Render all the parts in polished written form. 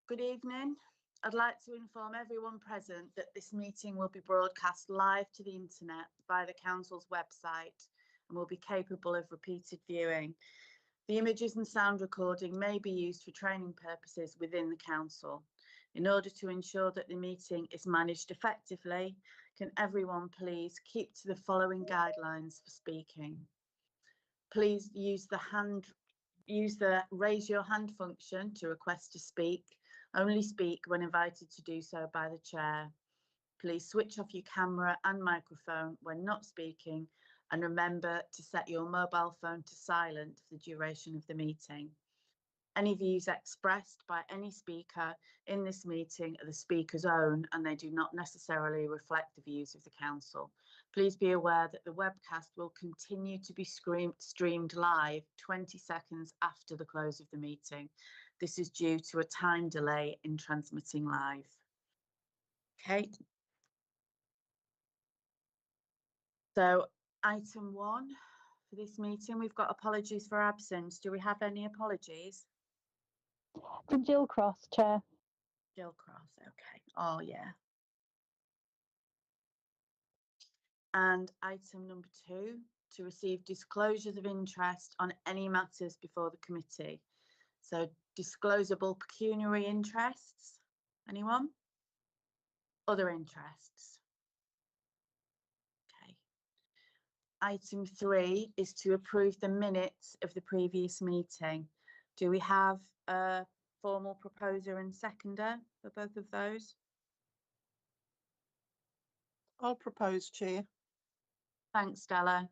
Good evening. I'd like to inform everyone present that this meeting will be broadcast live to the internet via the Council's website and will be capable of repeated viewing. The images and sound recording may be used for training purposes within the Council. In order to ensure that the meeting is managed effectively, can everyone please keep to the following guidelines for speaking? Please use the raise your hand function to request to speak. Only speak when invited to do so by the chair. Please switch off your camera and microphone when not speaking, and remember to set your mobile phone to silent for the duration of the meeting. Any views expressed by any speaker in this meeting are the speaker's own, and they do not necessarily reflect the views of the Council. Please be aware that the webcast will continue to be streamed live 20 seconds after the close of the meeting. This is due to a time delay in transmitting live. Okay. So item 1 for this meeting, we've got apologies for absence. Do we have any apologies? From Jill Cross, Chair. Jill Cross, okay. Oh, yeah. And item number 2, to receive disclosures of interest on any matters before the committee. So disclosable pecuniary interests, anyone? Other interests? Okay. Item 3 is to approve the minutes of the previous meeting. Do we have a formal proposer and seconder for both of those? I'll propose, Chair. Thanks, Stella.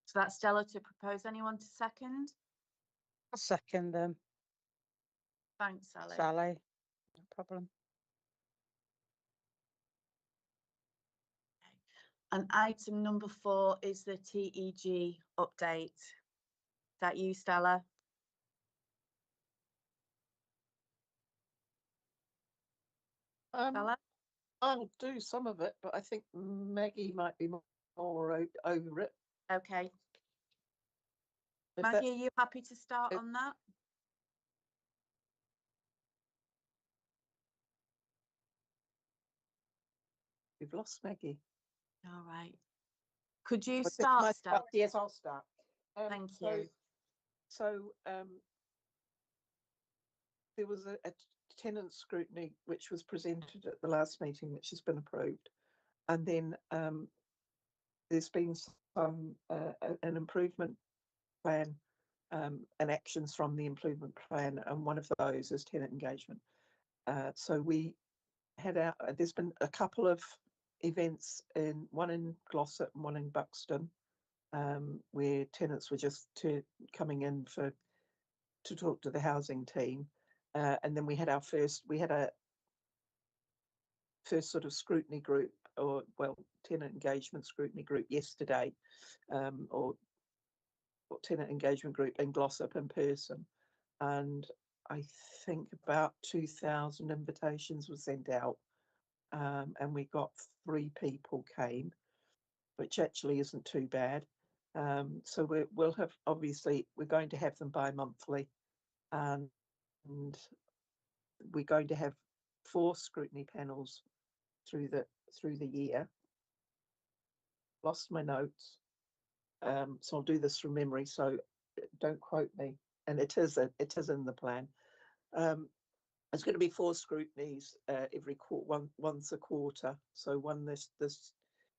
So that's Stella to propose. Anyone to second? I'll second them. Thanks, Sally. Sally, no problem. Okay. And item number 4 is the TEG update. Is that you, Stella? Stella? I'll do some of it, but I think Maggie might be more over it. Okay. Maggie, are you happy to start on that? We've lost Maggie. All right. Could you start, Stella? Yes, I'll start. Thank you. So there was a tenant scrutiny which was presented at the last meeting, which has been approved, and then there's been some an improvement plan and actions from the improvement plan, and one of those is tenant engagement. So we had there's been a couple of events, one in Glossop and one in Buxton, where tenants were just coming in to talk to the housing team, and then we had a first sort of scrutiny group, or tenant engagement scrutiny group yesterday, or tenant engagement group in Glossop in person, and I think about 2,000 invitations were sent out, and we got 3 people came, which actually isn't too bad. So we'll have, obviously we're going to have them bi-monthly, and we're going to have 4 scrutiny panels through the year. Lost my notes, so I'll do this from memory, so don't quote me. And it is in the plan. It's going to be 4 scrutinies every once a quarter. So one this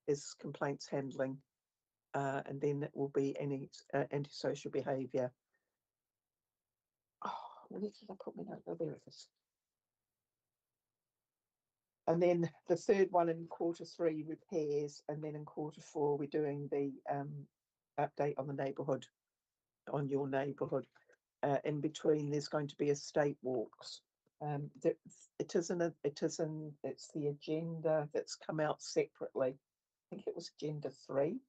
is complaints handling, and then it will be any antisocial behaviour. Oh, where did I put my note? Oh, there it is. And then the third one in quarter 3, repairs, and then in quarter 4 we're doing the update on the neighbourhood, on your neighbourhood. In between, there's going to be estate walks. It's the agenda that's come out separately. I think it was agenda 3,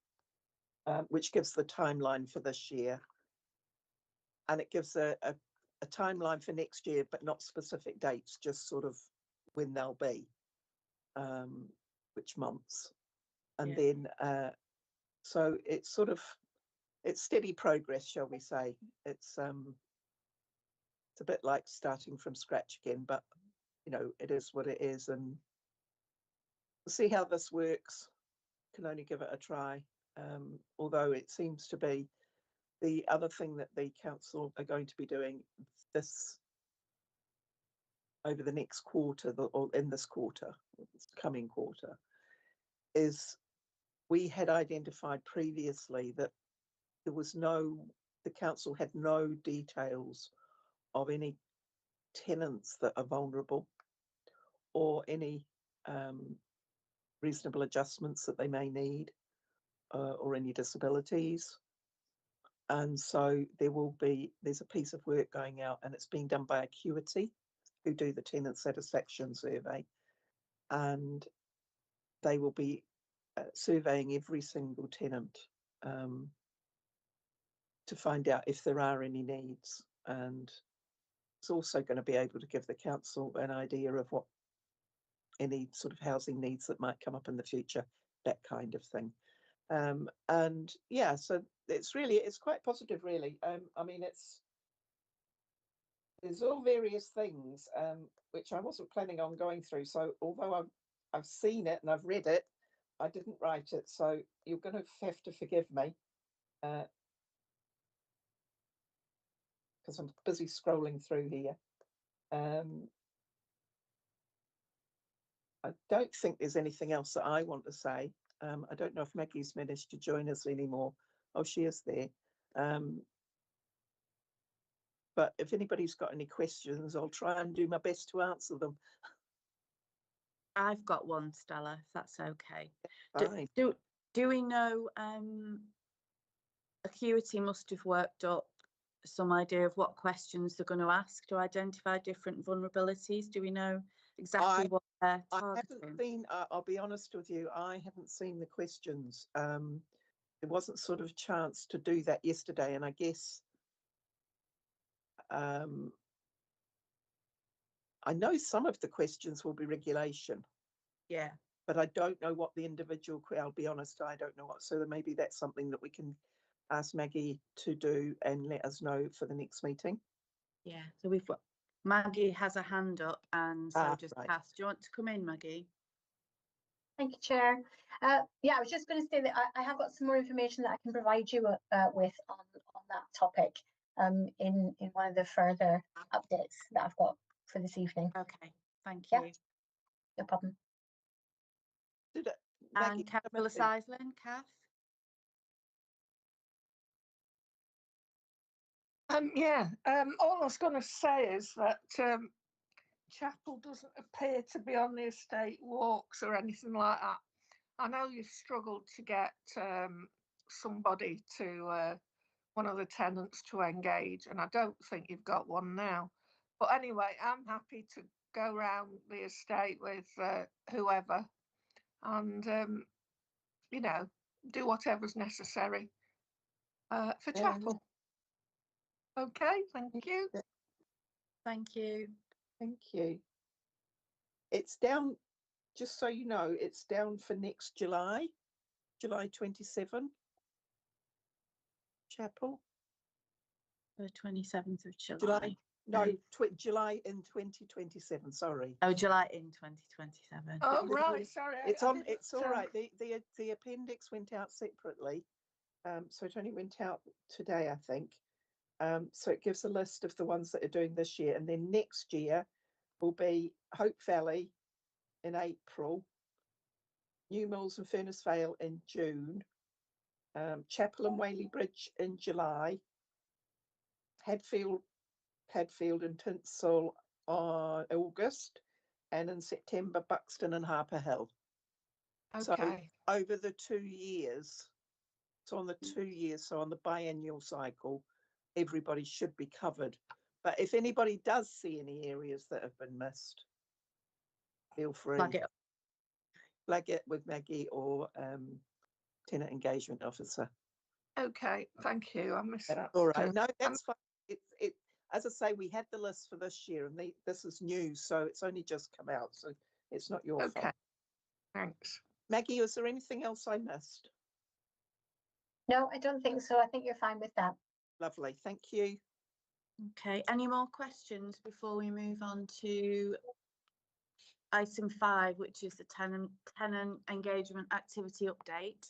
which gives the timeline for this year, and it gives a timeline for next year, but not specific dates, just sort of when they'll be, which months, and then so it's steady progress, shall we say. It's a bit like starting from scratch again, but you know, it is what it is, and we'll see how this works. Can only give it a try. Although it seems to be the other thing that the council are going to be doing this over the next quarter, or in this quarter, this coming quarter, is we had identified previously that there was the council had no details of any tenants that are vulnerable or any reasonable adjustments that they may need or any disabilities. And so there's a piece of work going out, and it's being done by Acuity, who do the tenant satisfaction survey. And they will be surveying every single tenant to find out if there are any needs. And it's also going to be able to give the council an idea of what any sort of housing needs that might come up in the future, that kind of thing. And yeah, so it's quite positive, really. I mean, there's all various things which I wasn't planning on going through. So although I've seen it and I've read it, I didn't write it. So you're going to have to forgive me because I'm busy scrolling through here. I don't think there's anything else that I want to say. I don't know if Maggie's managed to join us anymore. Oh, she is there. But if anybody's got any questions, I'll try and do my best to answer them. I've got one, Stella, if that's okay. Fine. Do we know, Acuity must have worked up some idea of what questions they're going to ask to identify different vulnerabilities? Do we know exactly what they're targeting? I haven't seen, I'll be honest with you, I haven't seen the questions. There wasn't sort of a chance to do that yesterday, and I guess I know some of the questions will be regulation. Yeah. But I don't know what the individual, I'll be honest, I don't know what. So maybe that's something that we can ask Maggie to do and let us know for the next meeting. Yeah, so we've got, Maggie has a hand up, and so does right. Cass. Do you want to come in, Maggie? Thank you, Chair. Yeah, I was just going to say that I have got some more information that I can provide you with on that topic in one of the further updates that I've got for this evening. Okay, thank Yeah. you. No problem. And Camilla Sislin, Kath? Yeah, all I was going to say is that Chapel doesn't appear to be on the estate walks or anything like that. I know you've struggled to get somebody to one of the tenants to engage, and I don't think you've got one now. But anyway, I'm happy to go round the estate with whoever and, you know, do whatever's necessary for Chapel. Okay, thank you. Thank you. Thank you. It's down, just so you know, it's down for next July 27. Chapel. The 27th of July. July. No, July in 2027. Sorry. Oh, July in 2027. Oh, right. Sorry. It's all right. The appendix went out separately, so it only went out today, I think. So it gives a list of the ones that are doing this year, and then next year will be Hope Valley in April, New Mills and Furness Vale in June, Chapel and Whaley Bridge in July, Hadfield and Tinsel on August, and in September Buxton and Harper Hill. Okay. So over the 2 years, so on the 2 years, so on the biennial cycle, everybody should be covered. But if anybody does see any areas that have been missed, feel free. Flag it with Maggie or tenant engagement officer. Okay, thank you. I missed that. All right. No, that's fine. It as I say, we had the list for this year, and this is new, so it's only just come out, so it's not your fault. Okay, thanks. Maggie, is there anything else I missed? No, I don't think so. I think you're fine with that. Lovely, thank you. Okay, any more questions before we move on to item 5, which is the tenant engagement activity update?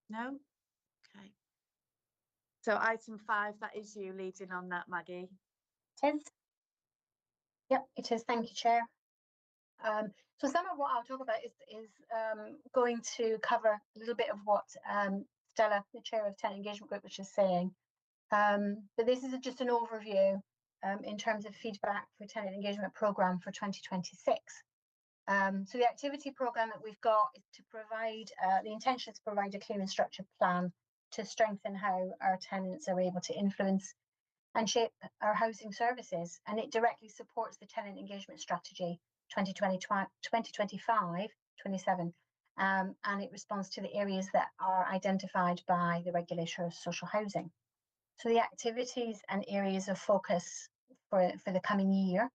No? Okay. So item 5, that is you leading on that, Maggie. It is. Yep, it is. Thank you, Chair. So some of what I'll talk about is going to cover a little bit of what Stella, the Chair of Tenant Engagement Group, was just saying. But this is just an overview in terms of feedback for Tenant Engagement Programme for 2026. So the activity programme that we've got is to provide, the intention is to provide a clear and structured plan to strengthen how our tenants are able to influence and shape our housing services. And it directly supports the tenant engagement strategy 2025-27. And it responds to the areas that are identified by the regulator of social housing. So the activities and areas of focus for the coming year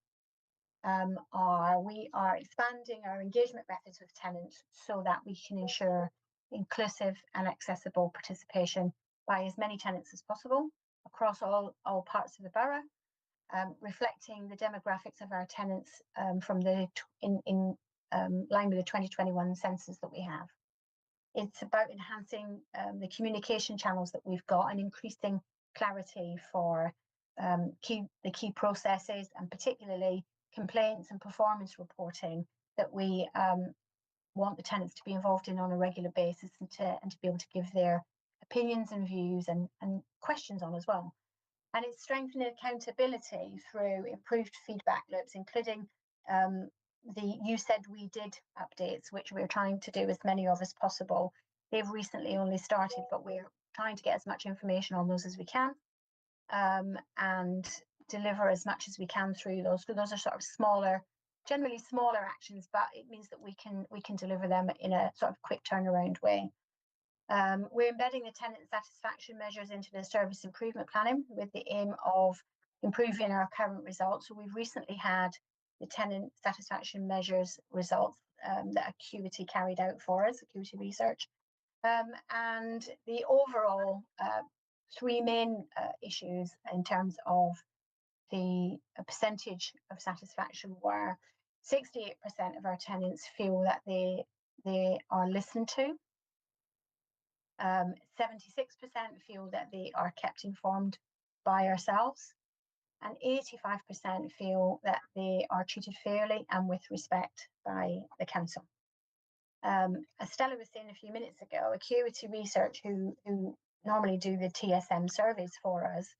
we are expanding our engagement methods with tenants so that we can ensure inclusive and accessible participation by as many tenants as possible across all parts of the borough, reflecting the demographics of our tenants from in line with the 2021 census that we have. It's about enhancing the communication channels that we've got and increasing clarity for the key processes, and particularly complaints and performance reporting that we want the tenants to be involved in on a regular basis and to be able to give their opinions and views and questions on as well. And it's strengthening accountability through improved feedback loops, including the You Said We Did updates, which we're trying to do as many of as possible. They've recently only started, but we're trying to get as much information on those as we can and deliver as much as we can through those. So those are sort of smaller, generally smaller actions, but it means that we can deliver them in a sort of quick turnaround way. We're embedding the tenant satisfaction measures into the service improvement planning with the aim of improving our current results. So we've recently had the tenant satisfaction measures results that Acuity carried out for us, Acuity Research. And the overall 3 main issues in terms of the percentage of satisfaction were 68% of our tenants feel that they are listened to. 76% feel that they are kept informed by ourselves, and 85% feel that they are treated fairly and with respect by the council. As Stella was saying a few minutes ago, Acuity Research, who normally do the TSM surveys for us,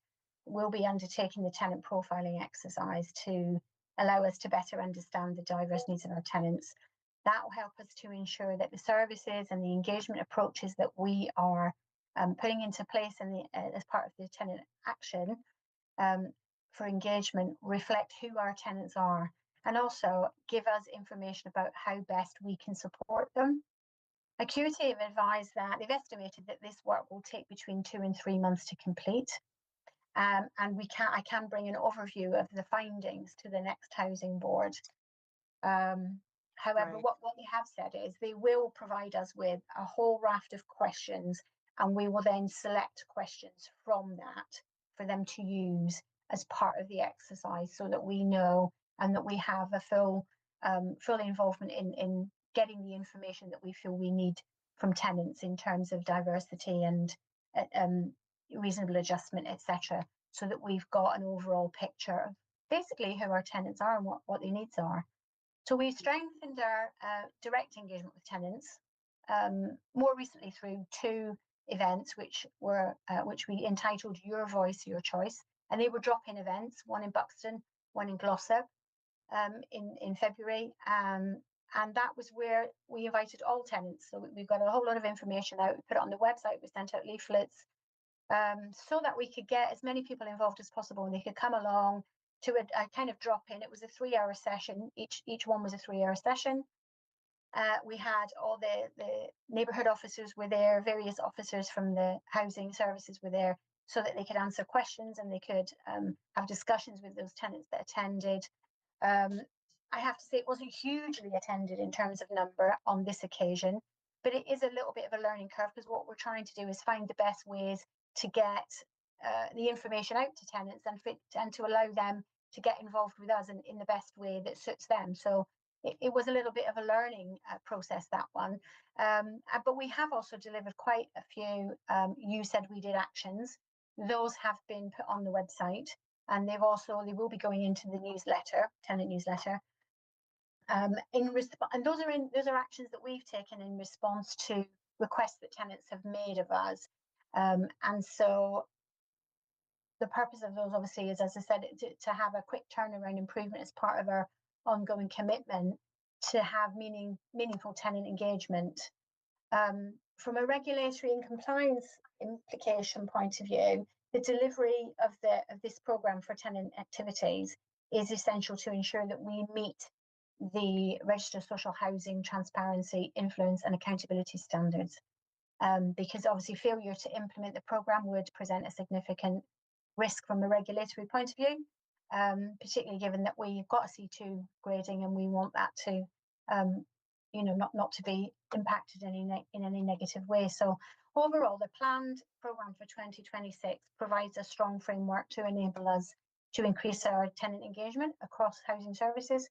will be undertaking the tenant profiling exercise to allow us to better understand the diverse needs of our tenants. That will help us to ensure that the services and the engagement approaches that we are putting into place as part of the tenant action for engagement reflect who our tenants are, and also give us information about how best we can support them. Acuity have advised that they've estimated that this work will take between 2 and 3 months to complete. And I can bring an overview of the findings to the next housing board. However, Right. what they have said is they will provide us with a whole raft of questions, and we will then select questions from that for them to use as part of the exercise, so that we know and that we have a full involvement in getting the information that we feel we need from tenants in terms of diversity and reasonable adjustment, etc., so that we've got an overall picture of basically who our tenants are and what their needs are. So we've strengthened our direct engagement with tenants more recently through 2 events, which we entitled Your Voice, Your Choice, and they were drop-in events, one in Buxton, one in Glossop, in February. And that was where we invited all tenants. So we've got a whole lot of information out. We put it on the website, we sent out leaflets, so that we could get as many people involved as possible, and they could come along to a kind of drop-in. It was a 3-hour session. Each one was a 3-hour session. We had all the neighbourhood officers were there, various officers from the housing services were there, so that they could answer questions and they could have discussions with those tenants that attended. I have to say it wasn't hugely attended in terms of number on this occasion, but it is a little bit of a learning curve, because what we're trying to do is find the best ways to get the information out to tenants and to allow them to get involved with us in the best way that suits them. So it was a little bit of a learning process, that one. But we have also delivered quite a few You Said We Did actions. Those have been put on the website, and they will be going into the newsletter, tenant newsletter. And those are actions that we've taken in response to requests that tenants have made of us. And so the purpose of those, obviously, is, as I said, to have a quick turnaround improvement as part of our ongoing commitment to have meaningful tenant engagement. From a regulatory and compliance implication point of view, the delivery of this programme for tenant activities is essential to ensure that we meet the Register of Social Housing transparency, influence and accountability standards. Because obviously failure to implement the programme would present a significant risk from a regulatory point of view, particularly given that we've got a C2 grading and we want that to, not to be impacted in any negative way. So overall, the planned programme for 2026 provides a strong framework to enable us to increase our tenant engagement across housing services.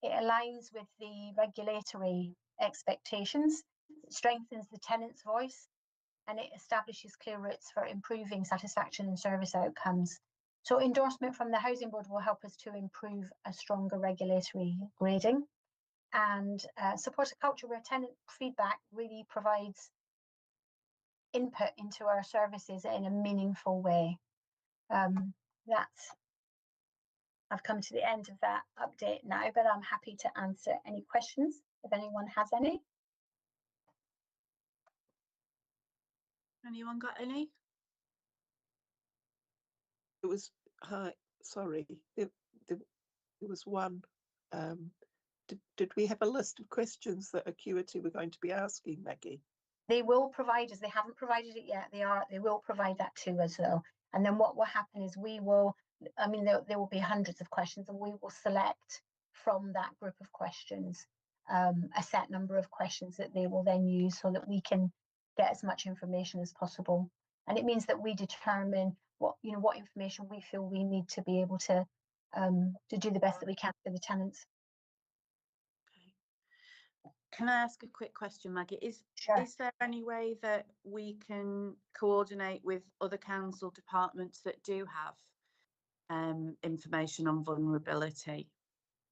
It aligns with the regulatory expectations, strengthens the tenant's voice, and it establishes clear routes for improving satisfaction and service outcomes. So endorsement from the Housing Board will help us to improve a stronger regulatory grading and support a culture where tenant feedback really provides input into our services in a meaningful way. I've come to the end of that update now, but I'm happy to answer any questions if anyone has any. Anyone got any? It was, sorry, there was one. Did we have a list of questions that Acuity were going to be asking, Maggie? They will provide us, they haven't provided it yet, they will provide that to us though. And then what will happen is there will be hundreds of questions, and we will select from that group of questions a set number of questions that they will then use so that we can get as much information as possible. And it means that we determine what information we feel we need to be able to do the best that we can for the tenants. Can I ask a quick question, Maggie? Sure. Is there any way that we can coordinate with other council departments that do have information on vulnerability?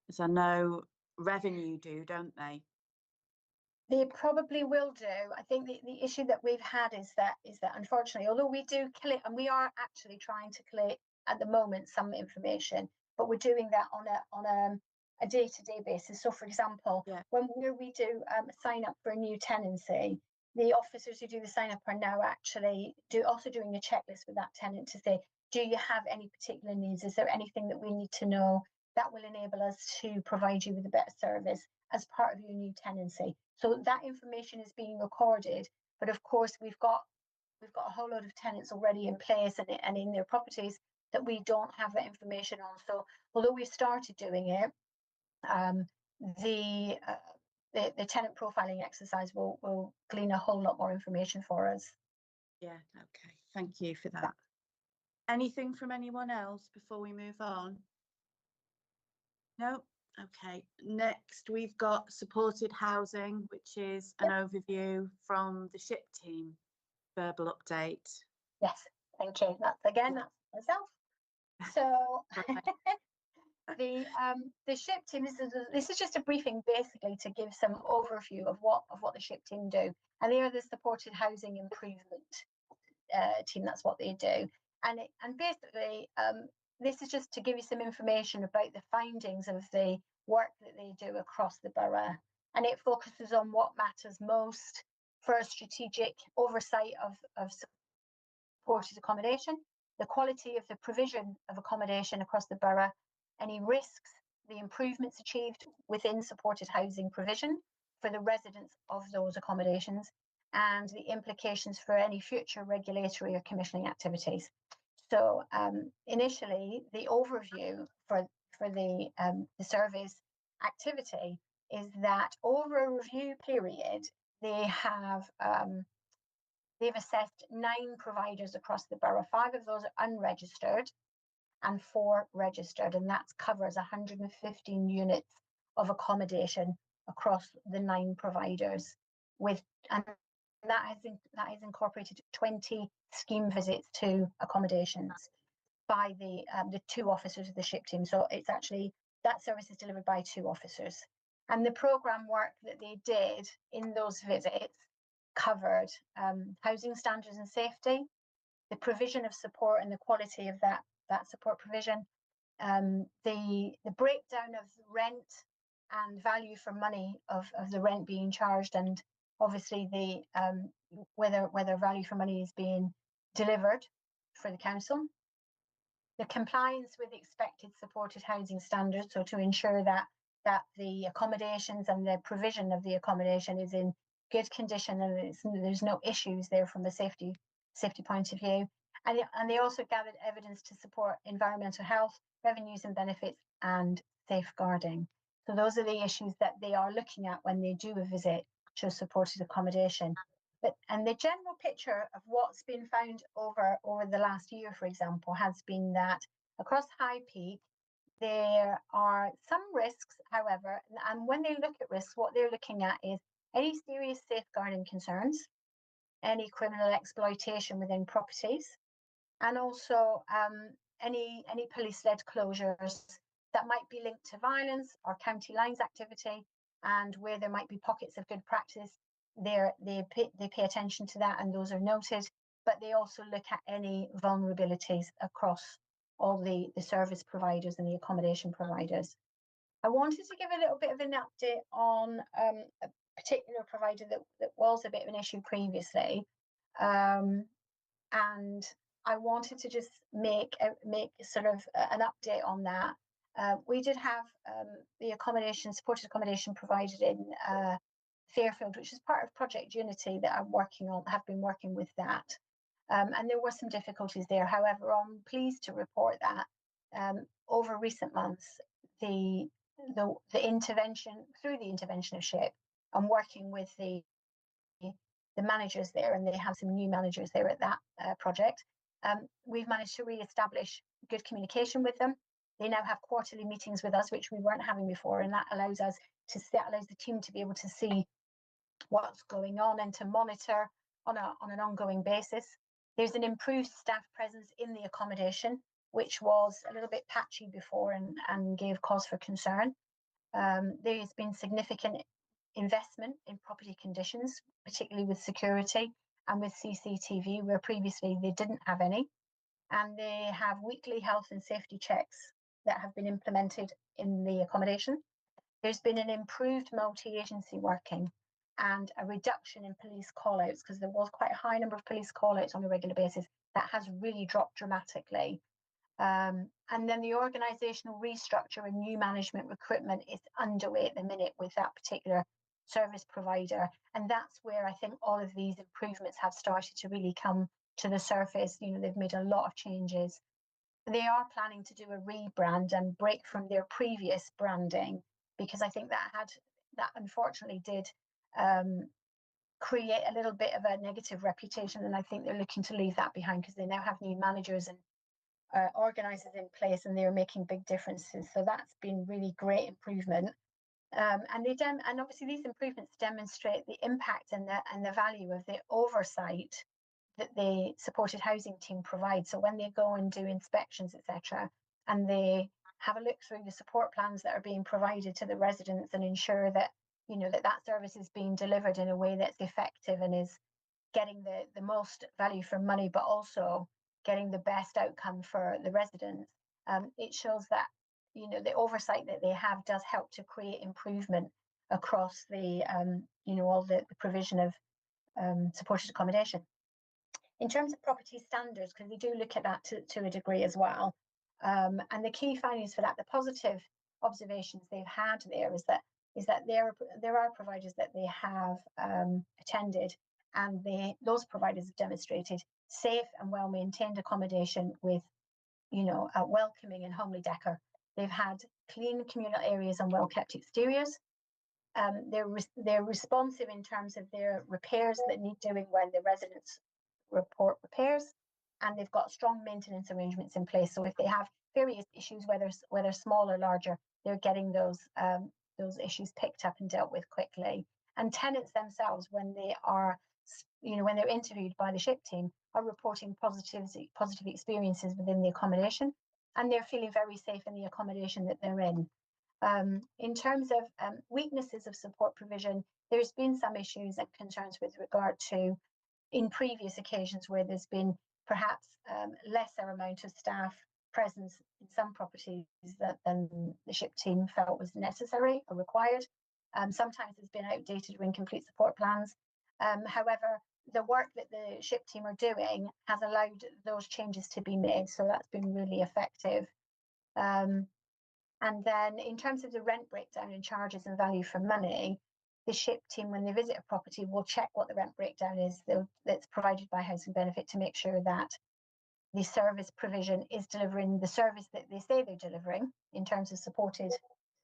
As I know Revenue do, don't they? They probably will do. I think the issue that we've had is that unfortunately, although we do collate, and we are actually trying to collate at the moment some information, but we're doing that on a day-to-day basis. So for example, when we do sign up for a new tenancy, the officers who do the sign up are now actually also doing a checklist with that tenant to say, do you have any particular needs? Is there anything that we need to know that will enable us to provide you with a better service as part of your new tenancy? So that information is being recorded, but of course we've got a whole lot of tenants already in place and in their properties that we don't have that information on. So although we started doing it, the tenant profiling exercise will glean a whole lot more information for us. Yeah, okay, thank you for that. Anything from anyone else before we move on? No? Okay, next we've got supported housing, which is an overview from the SHIP team, verbal update. Yes, thank you. That's myself. So the SHIP team, this is just a briefing basically to give some overview of what the SHIP team do. And they are the supported housing improvement team. That's what they do. And basically this is just to give you some information about the findings of the work that they do across the borough. And it focuses on what matters most for a strategic oversight of supported accommodation, the quality of the provision of accommodation across the borough, any risks, the improvements achieved within supported housing provision for the residents of those accommodations, and the implications for any future regulatory or commissioning activities. So initially, the overview for the survey's activity is that over a review period, they have They've assessed 9 providers across the borough. 5 of those are unregistered and 4 registered, and that covers 115 units of accommodation across the 9 providers. And that has incorporated 20 scheme visits to accommodations by the 2 officers of the SHIP team. So it's actually, that service is delivered by 2 officers. And the programme work that they did in those visits covered housing standards and safety, the provision of support and the quality of that support provision, the breakdown of rent and value for money of the rent being charged, and obviously the whether value for money is being delivered for the council, the compliance with expected supported housing standards, so to ensure that the accommodations and the provision of the accommodation is in good condition and there's no issues there from a safety point of view. And they also gathered evidence to support environmental health, revenues and benefits, and safeguarding. So those are the issues that they are looking at when they do a visit to a supported accommodation. And the general picture of what's been found over the last year, for example, has been that across High Peak, there are some risks, however, and when they look at risks, what they're looking at is any serious safeguarding concerns, any criminal exploitation within properties, and also any police-led closures that might be linked to violence or county lines activity, and where there might be pockets of good practice, they pay attention to that, and those are noted. But they also look at any vulnerabilities across all the service providers and the accommodation providers. I wanted to give a little bit of an update on a particular provider that was a bit of an issue previously, and I wanted to just make sort of an update on that. We did have the supported accommodation provided in Fairfield, which is part of Project Unity that have been working with that. And there were some difficulties there. However, I'm pleased to report that over recent months, the intervention, through the intervention of SHIP, and working with the managers there, and they have some new managers there at that project, we've managed to re-establish good communication with them. They now have quarterly meetings with us, which we weren't having before, and that allows the team to be able to see what's going on and to monitor on an ongoing basis. There's an improved staff presence in the accommodation, which was a little bit patchy before and gave cause for concern. There's been significant investment in property conditions, particularly with security and with CCTV, where previously they didn't have any. And they have weekly health and safety checks that have been implemented in the accommodation. There's been an improved multi-agency working and a reduction in police call-outs, because there was quite a high number of police call-outs on a regular basis. That has really dropped dramatically. And then the organisational restructure and new management recruitment is underway at the minute with that particular service provider. And that's where I think all of these improvements have started to really come to the surface. You know, they've made a lot of changes. They are planning to do a rebrand and break from their previous branding, because I think that unfortunately did create a little bit of a negative reputation, and I think they're looking to leave that behind, because they now have new managers and organisers in place, and they're making big differences. So that's been really great improvement. And obviously these improvements demonstrate the impact and the value of the oversight that the supported housing team provides. So when they go and do inspections, etc., and they have a look through the support plans that are being provided to the residents and ensure that, you know, that service is being delivered in a way that's effective and is getting the most value for money, but also getting the best outcome for the residents. It shows that, you know, the oversight that they have does help to create improvement across the, you know, all the provision of supported accommodation. In terms of property standards, because we do look at that to a degree as well, and the key findings for that, the positive observations they've had there is that there are providers that they have attended, and those providers have demonstrated safe and well-maintained accommodation with, you know, welcoming and homely decor. They've had clean communal areas and well-kept exteriors. They're responsive in terms of their repairs that need doing when the residents report repairs, and they've got strong maintenance arrangements in place. So if they have various issues, whether small or larger, they're getting those issues picked up and dealt with quickly. And tenants themselves, when they are, when they're interviewed by the SHIP team, are reporting positive experiences within the accommodation, and they're feeling very safe in the accommodation that they're in. In terms of weaknesses of support provision, there's been some issues and concerns with regard to, in previous occasions where there's been perhaps lesser amount of staff presence in some properties than the SHIP team felt was necessary or required. Sometimes there's been outdated or incomplete support plans. However, the work that the SHIP team are doing has allowed those changes to be made, so that's been really effective. And then in terms of the rent breakdown and charges and value for money, the SHIP team, when they visit a property, will check what the rent breakdown is that's provided by Housing Benefit to make sure that the service provision is delivering the service that they say they're delivering in terms of supported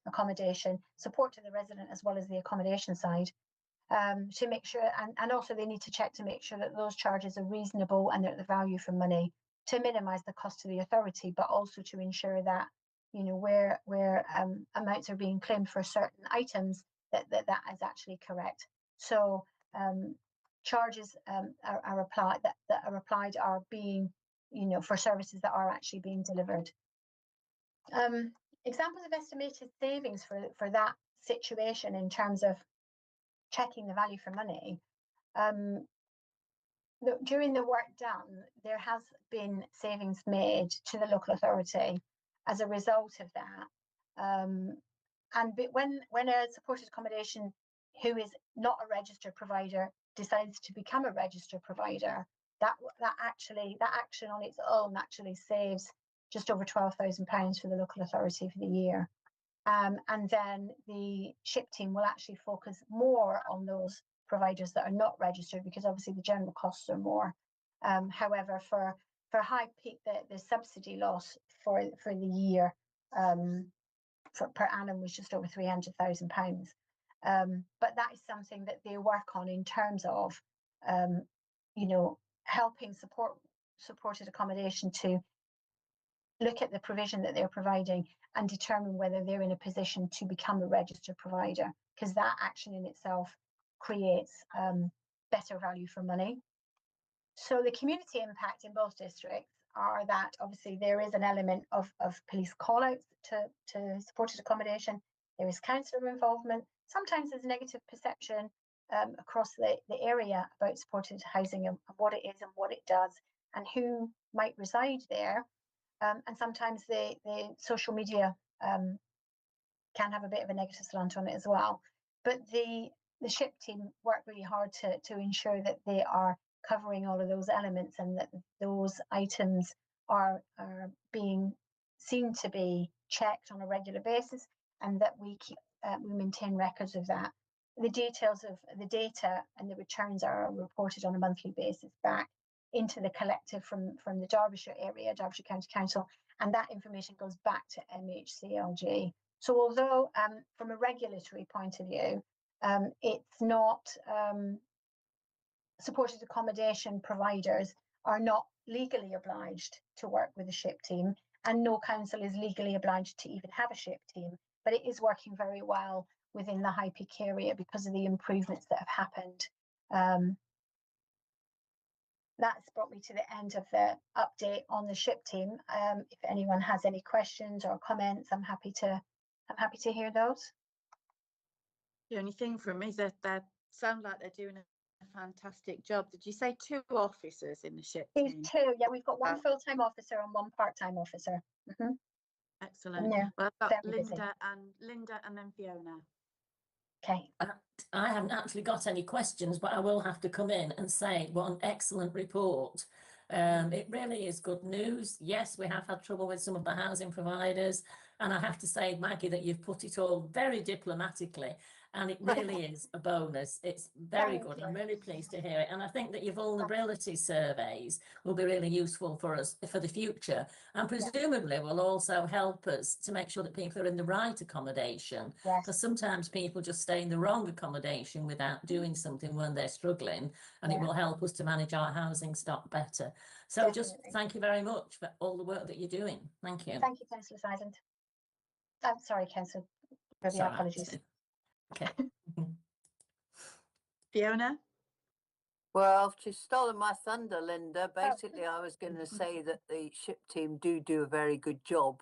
accommodation, support to the resident as well as the accommodation side, to make sure, and also they need to check to make sure that those charges are reasonable and they're the value for money, to minimise the cost to the authority, but also to ensure that, where amounts are being claimed for certain items, that is actually correct. So charges are applied that are applied are being, for services that are actually being delivered. Examples of estimated savings for that situation in terms of checking the value for money. During the work done, there has been savings made to the local authority as a result of that. And when a supported accommodation who is not a registered provider decides to become a registered provider, that action on its own actually saves just over £12,000 for the local authority for the year. And then the SHIP team will actually focus more on those providers that are not registered, because obviously the general costs are more. However, for High Peak, the subsidy loss for the year per annum was just over £300,000. But that is something that they work on in terms of, helping supported accommodation to look at the provision that they're providing and determine whether they're in a position to become a registered provider, because that action in itself creates better value for money. So the community impact in both districts are that obviously there is an element of police call-outs to supported accommodation. There is councillor involvement. Sometimes there's negative perception across the area about supported housing and what it is and what it does and who might reside there. And sometimes the social media can have a bit of a negative slant on it as well. But the SHIP team work really hard to ensure that they are covering all of those elements and that those items are being seen to be checked on a regular basis, and that we maintain records of that. The details of the data and the returns are reported on a monthly basis back into the collective from the Derbyshire area, Derbyshire County Council, and that information goes back to MHCLG. So although from a regulatory point of view, it's not, supported accommodation providers are not legally obliged to work with the SHIP team, and no council is legally obliged to even have a SHIP team, but it is working very well within the High Peak area because of the improvements that have happened. That's brought me to the end of the update on the SHIP team. If anyone has any questions or comments, I'm happy to hear those. The only thing from me is that sound like they're doing a fantastic job. Did you say 2 officers in the SHIP There's team? 2, yeah, we've got 1 full-time officer and 1 part-time officer. Excellent. Yeah, Well, I've got very busy. Linda and then Fiona. Okay. I haven't actually got any questions, but I will have to come in and say what an excellent report. It really is good news. Yes, we have had trouble with some of the housing providers, and I have to say, Maggie, that you've put it all very diplomatically and it really is a bonus. It's very Thank good. you. I'm really pleased to hear it. And I think that your vulnerability surveys will be really useful for us for the future, and presumably will also help us to make sure that people are in the right accommodation. Yes, Because sometimes people just stay in the wrong accommodation without doing something when they're struggling, and it Yeah. will help us to manage our housing stock better. So just Definitely. thank you very much for all the work that you're doing. Thank you. thank you, Councillor Silent. I'm sorry, Councillor. It's all right. Apologies. Okay. Fiona? Well, she's stolen my thunder, Linda. Basically, I was going to say that the ship team do a very good job,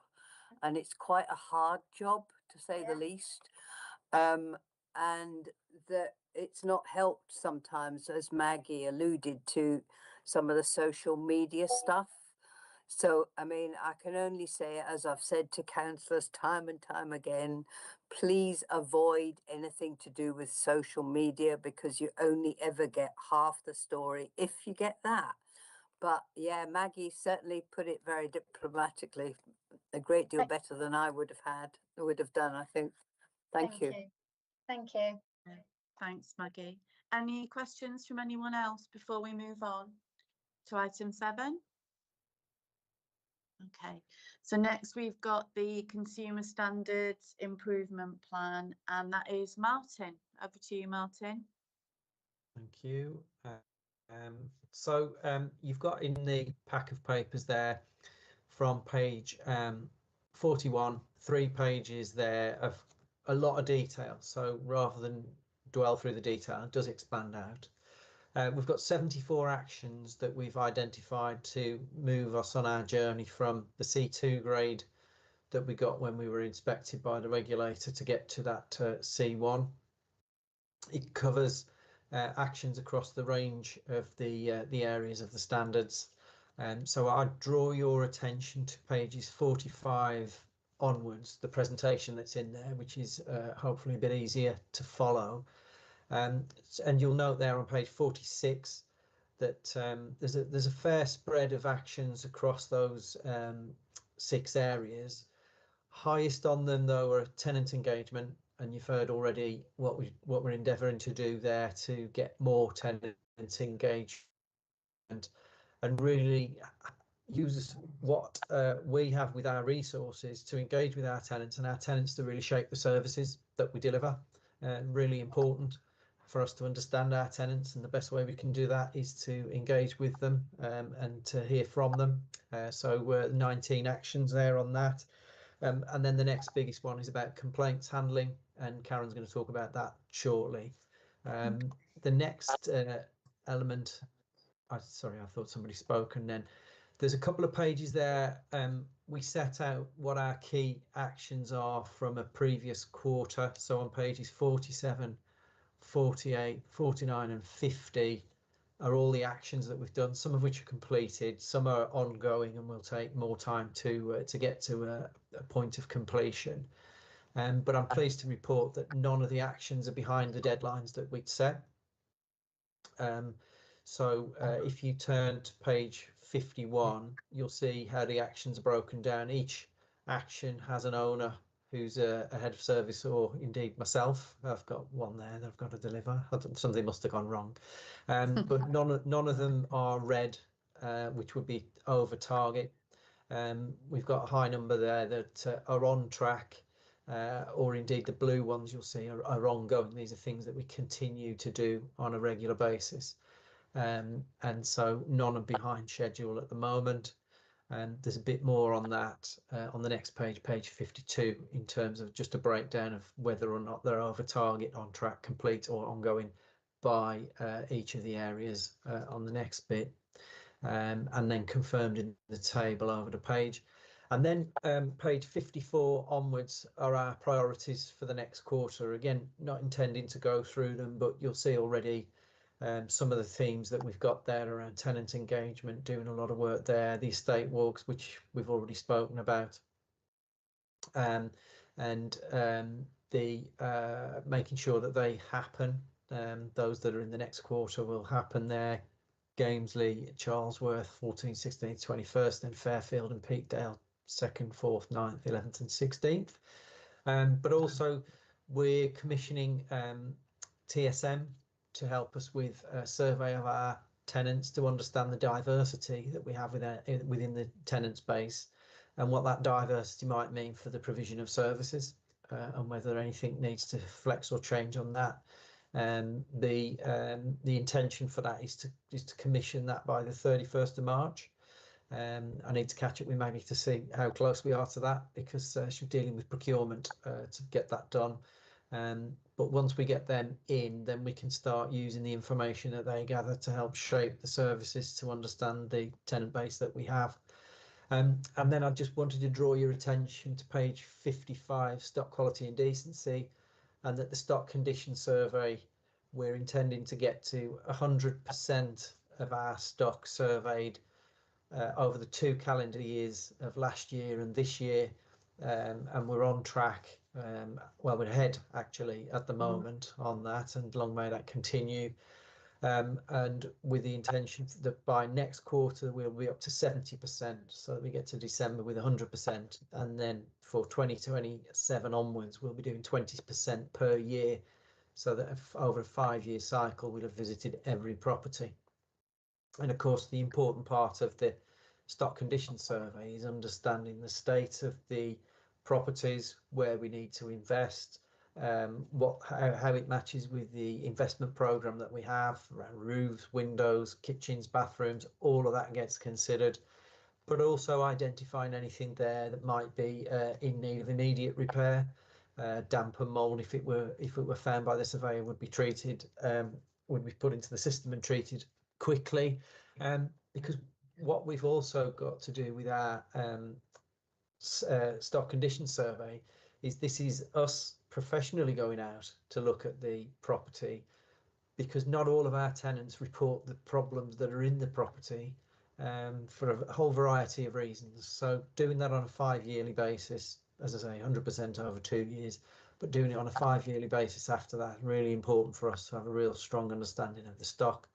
and it's quite a hard job, to say the least. And that it's not helped sometimes, as Maggie alluded to, some of the social media stuff. So, I mean, I can only say, as I've said to councillors time and time again, please avoid anything to do with social media, because you only ever get half the story if you get that. But yeah, Maggie certainly put it very diplomatically, a great deal better than I would have done, I think. Thank you. Thank you. Thanks, Maggie. Any questions from anyone else before we move on to item 7? Okay, so next we've got the Consumer Standards Improvement Plan, and that is Martin. Over to you, Martin. Thank you. You've got in the pack of papers there from page 41, 3 pages there of a lot of detail. So rather than dwell through the detail, it does expand out. We've got 74 actions that we've identified to move us on our journey from the C2 grade that we got when we were inspected by the regulator to get to that C1. It covers actions across the range of the areas of the standards. So I draw your attention to pages 45 onwards, the presentation that's in there, which is hopefully a bit easier to follow. And you'll note there on page 46 that there's a fair spread of actions across those 6 areas. Highest on them though are tenant engagement, and you've heard already what we're endeavouring to do there to get more tenants engaged and really use what we have with our resources to engage with our tenants, and our tenants to really shape the services that we deliver. Really important for us to understand our tenants, and the best way we can do that is to engage with them and to hear from them. So 19 actions there on that. And then the next biggest one is about complaints handling, and Karen's going to talk about that shortly. The next element, sorry, I thought somebody spoke, and then there's a couple of pages there. We set out what our key actions are from a previous quarter. So on pages 47, 48, 49 and 50 are all the actions that we've done, some of which are completed, some are ongoing and will take more time to get to a point of completion. But I'm pleased to report that none of the actions are behind the deadlines that we'd set. If you turn to page 51, you'll see how the actions are broken down. Each action has an owner who's a head of service, or indeed myself. I've got one there that I've got to deliver. Something must have gone wrong. But none of them are red, which would be over target. We've got a high number there that are on track, or indeed the blue ones you'll see are ongoing. These are things that we continue to do on a regular basis. And so none are behind schedule at the moment. And there's a bit more on that on the next page, page 52, in terms of just a breakdown of whether or not they're over target, on track, complete or ongoing by each of the areas on the next bit, and then confirmed in the table over the page. And then page 54 onwards are our priorities for the next quarter. Again, not intending to go through them, but you'll see already some of the themes that we've got there around tenant engagement, doing a lot of work there, the estate walks, which we've already spoken about, and the making sure that they happen. Those that are in the next quarter will happen there. Gamesley, Charlesworth, 14th, 16th, 21st, and Fairfield and Peakdale, 2nd, 4th, 9th, 11th and 16th. But also We're commissioning TSM to help us with a survey of our tenants to understand the diversity that we have within the tenant space and what that diversity might mean for the provision of services, and whether anything needs to flex or change on that. The intention for that is to commission that by the 31st of March. I need to catch up with Maggie to see how close we are to that, because she's dealing with procurement to get that done. But once we get them in, then we can start using the information that they gather to help shape the services to understand the tenant base that we have. And then I just wanted to draw your attention to page 55, stock quality and decency, and that the stock condition survey, we're intending to get to 100% of our stock surveyed over the 2 calendar years of last year and this year, and we're on track. Well, we're ahead actually at the moment on that, and long may that continue. And with the intention that by next quarter we'll be up to 70%, so that we get to December with 100%, and then for 2027 onwards we'll be doing 20% per year, so that if over a 5-year cycle we'll have visited every property. And of course the important part of the stock condition survey is understanding the state of the properties, where we need to invest, how it matches with the investment program that we have around roofs, windows, kitchens, bathrooms. All of that gets considered, but also identifying anything there that might be in need of immediate repair. Damp and mold, if it were found by the surveyor, would be treated, would be put into the system and treated quickly. Because what we've also got to do with our stock condition survey is this is us professionally going out to look at the property, because not all of our tenants report the problems that are in the property, for a whole variety of reasons. So doing that on a 5-yearly basis, as I say, 100% over 2 years, but doing it on a 5-yearly basis after that, really important for us to have a real strong understanding of the stock,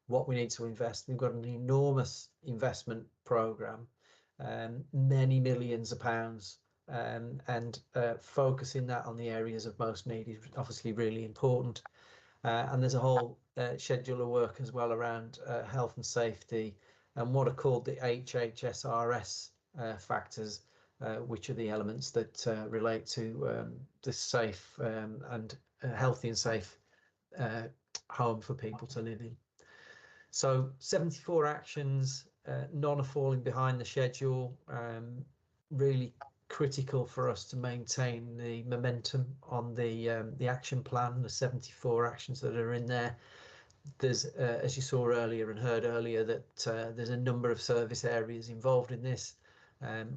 what we need to invest. We've got an enormous investment programme, many millions of pounds, and focusing that on the areas of most need is obviously really important. And there's a whole schedule of work as well around health and safety, and what are called the HHSRS factors, which are the elements that relate to the safe and healthy and safe home for people to live in. So 74 actions, none are falling behind the schedule. Really critical for us to maintain the momentum on the action plan, the 74 actions that are in there. There's, as you saw earlier and heard earlier, that there's a number of service areas involved in this.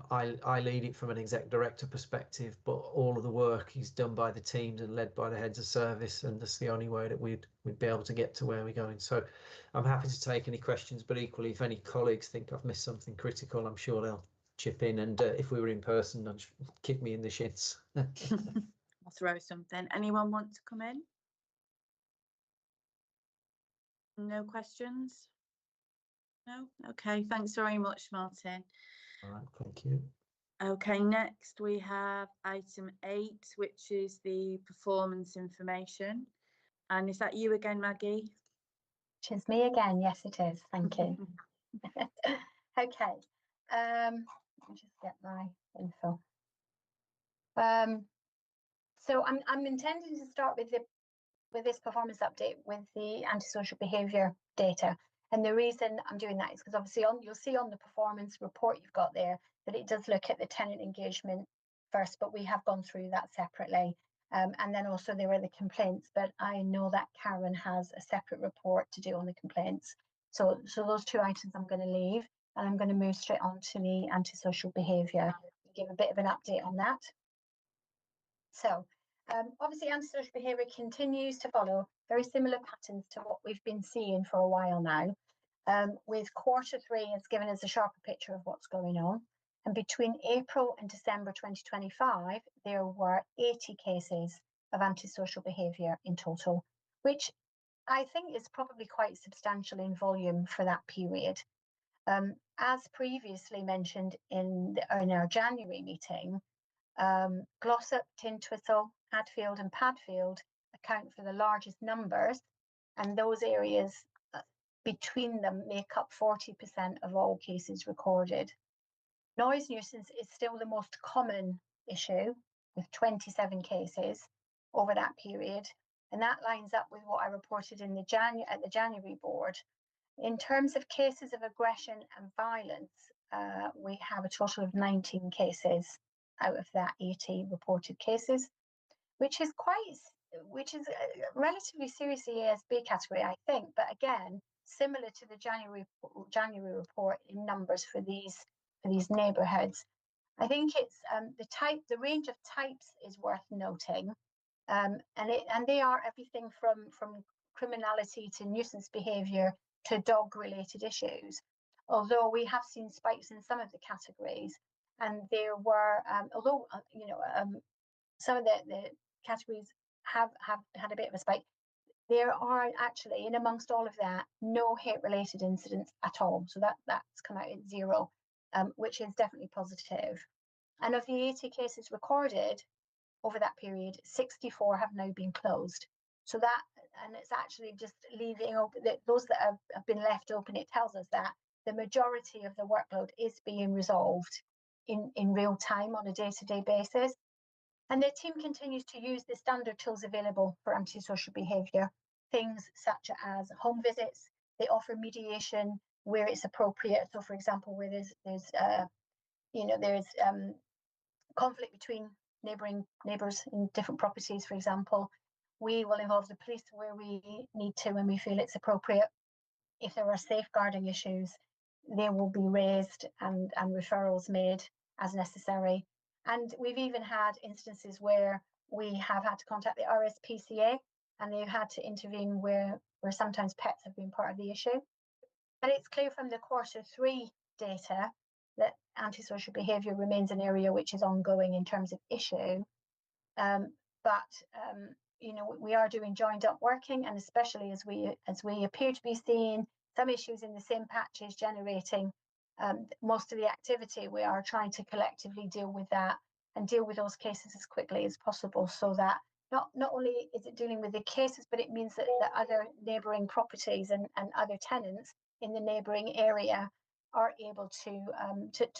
I lead it from an exec director perspective, but all of the work is done by the teams and led by the heads of service, and that's the only way that we'd be able to get to where we're going. So I'm happy to take any questions, but equally, if any colleagues think I've missed something critical, I'm sure they'll chip in, and if we were in person, they'd kick me in the shins. I'll throw something. Anyone want to come in? No questions? No? Okay, thanks very much, Martin. All right, thank you. Okay, next we have item 8, which is the performance information. And is that you again, Maggie? It's me again. Yes, it is. Thank you. Okay. Let me just get my info. So I'm intending to start with this performance update with the antisocial behaviour data. And the reason I'm doing that is because obviously you'll see on the performance report you've got there that it does look at the tenant engagement first, but we have gone through that separately. And then also there were the complaints, but I know that Karen has a separate report to do on the complaints. So those 2 items I'm going to leave, and I'm going to move straight on to the antisocial behaviour, give a bit of an update on that. So obviously antisocial behaviour continues to follow very similar patterns to what we've been seeing for a while now, with Q3 has given us a sharper picture of what's going on. And between April and December 2025, there were 80 cases of antisocial behaviour in total, which I think is probably quite substantial in volume for that period. As previously mentioned in our January meeting, Glossop, Tin Twistle, Hadfield and Padfield account for the largest numbers, and those areas between them make up 40% of all cases recorded. Noise nuisance is still the most common issue, with 27 cases over that period, and that lines up with what I reported in the January board. In terms of cases of aggression and violence, we have a total of 19 cases out of that 80 reported cases, which is a relatively serious EASB category, I think, but again, similar to the January report in numbers for these neighbourhoods. I think it's the range of types is worth noting, and they are everything from criminality to nuisance behaviour to dog-related issues. Although we have seen spikes in some of the categories, and there were, some of the categories have had a bit of a spike, there are actually, in amongst all of that, no hate-related incidents at all. So that's come out at 0, which is definitely positive. And of the 80 cases recorded over that period, 64 have now been closed. So that, and it's actually just leaving open those that have been left open. It tells us that the majority of the workload is being resolved in real time on a day-to-day basis. And the team continues to use the standard tools available for antisocial behaviour, things such as home visits. They offer mediation where it's appropriate. So, for example, where there's conflict between neighbours in different properties, for example, we will involve the police where we need to when we feel it's appropriate. If there are safeguarding issues, they will be raised and referrals made as necessary. And we've even had instances where we have had to contact the RSPCA and they've had to intervene where sometimes pets have been part of the issue. But it's clear from the Q3 data that antisocial behaviour remains an area which is ongoing in terms of issue. We are doing joined up working, and especially as we appear to be seeing some issues in the same patches generating most of the activity, we are trying to collectively deal with that and deal with those cases as quickly as possible, so that not only is it dealing with the cases, but it means that the other neighbouring properties and other tenants in the neighbouring area are able to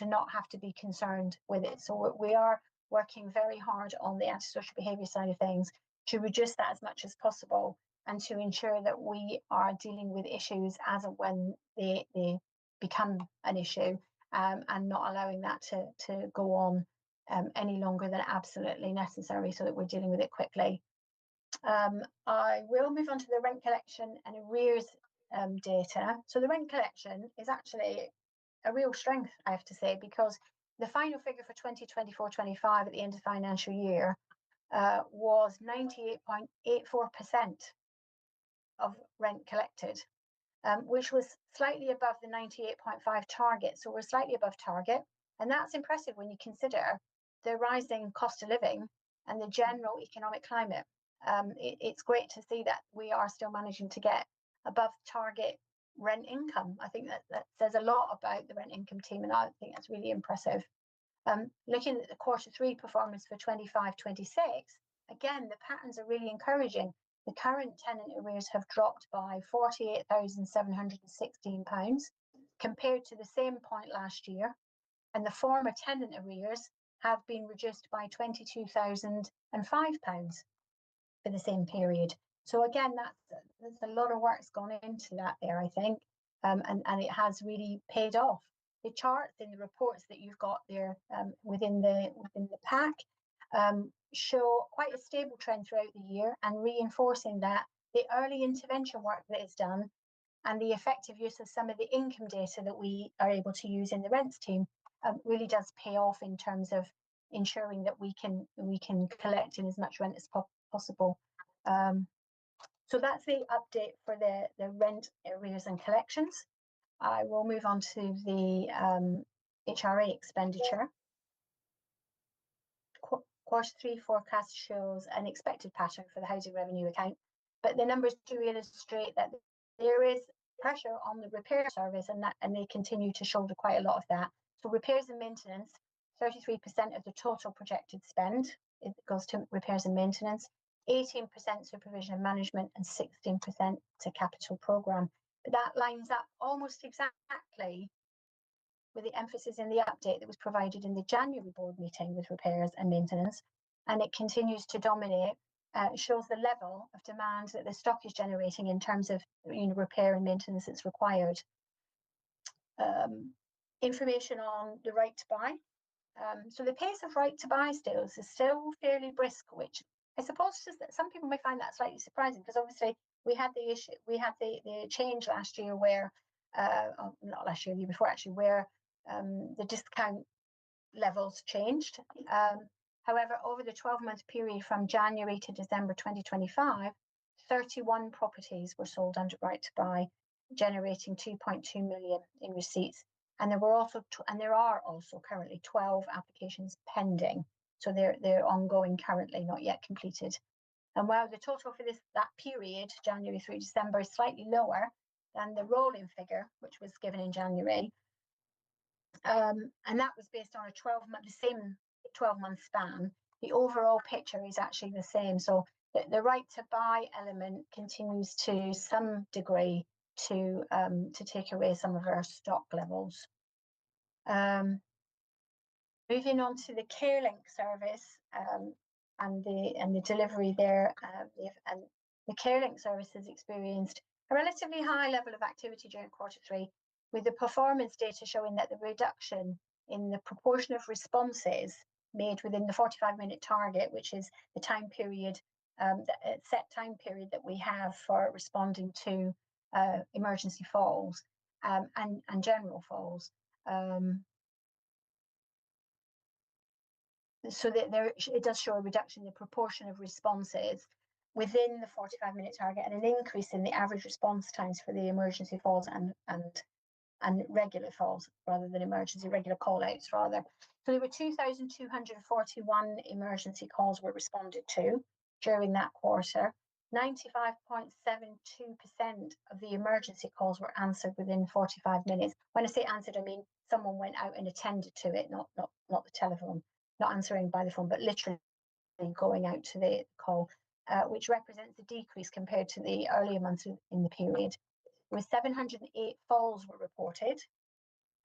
not have to be concerned with it. So we are working very hard on the antisocial behaviour side of things to reduce that as much as possible and to ensure that we are dealing with issues as and when they become an issue, and not allowing that to go on any longer than absolutely necessary, so that we're dealing with it quickly. I will move on to the rent collection and arrears data. So the rent collection is actually a real strength, I have to say, because the final figure for 2024-25 at the end of the financial year was 98.84% of rent collected, which was slightly above the 98.5 target. So we're slightly above target, and that's impressive when you consider the rising cost of living and the general economic climate. It's great to see that we are still managing to get above target rent income. I think that says a lot about the rent income team, and I think that's really impressive. Looking at the Q3 performance for 25-26, again, the patterns are really encouraging. The current tenant arrears have dropped by £48,716 compared to the same point last year, and the former tenant arrears have been reduced by £22,005 for the same period. So again, there's a lot of work's gone into that there, I think, and it has really paid off. The charts in the reports that you've got there within the pack show quite a stable trend throughout the year, and reinforcing that the early intervention work that is done and the effective use of some of the income data that we are able to use in the rents team really does pay off in terms of ensuring that we can collect in as much rent as possible. So that's the update for the rent arrears and collections. I will move on to the HRA expenditure. Q3 forecast shows an expected pattern for the housing revenue account, but the numbers do illustrate that there is pressure on the repair service, and they continue to shoulder quite a lot of that. So repairs and maintenance, 33% of the total projected spend it goes to repairs and maintenance, 18% to provision and management, and 16% to capital programme. But that lines up almost exactly with the emphasis in the update that was provided in the January board meeting with repairs and maintenance, and it continues to dominate. Shows the level of demand that the stock is generating in terms of repair and maintenance that's required. Information on the right to buy. So the pace of right to buy sales is still fairly brisk, which I suppose is that some people may find that slightly surprising, because obviously we had the issue, we had the change last year where, not last year, the year before actually, where the discount levels changed. However, over the 12-month period from January to December 2025, 31 properties were sold under right to buy, generating 2.2 million in receipts. And there are also currently 12 applications pending. So they're ongoing currently, not yet completed. And while the total for that period, January through December, is slightly lower than the rolling figure, which was given in January, and that was based on the same 12-month span, the overall picture is actually the same. So the right to buy element continues to some degree to take away some of our stock levels. Moving on to the CareLink service and the delivery there, and the CareLink service has experienced a relatively high level of activity during Q3, with the performance data showing that the reduction in the proportion of responses made within the 45-minute target, which is the time period, set time period that we have for responding to emergency falls and general falls. So that it does show a reduction in the proportion of responses within the 45-minute target, and an increase in the average response times for the emergency falls and regular falls, rather than regular call-outs rather. So there were 2,241 emergency calls were responded to during that quarter. 95.72% of the emergency calls were answered within 45 minutes. When I say answered, I mean someone went out and attended to it, not the telephone, not answering by the phone, but literally going out to the call, which represents a decrease compared to the earlier months in the period. With 708 falls were reported,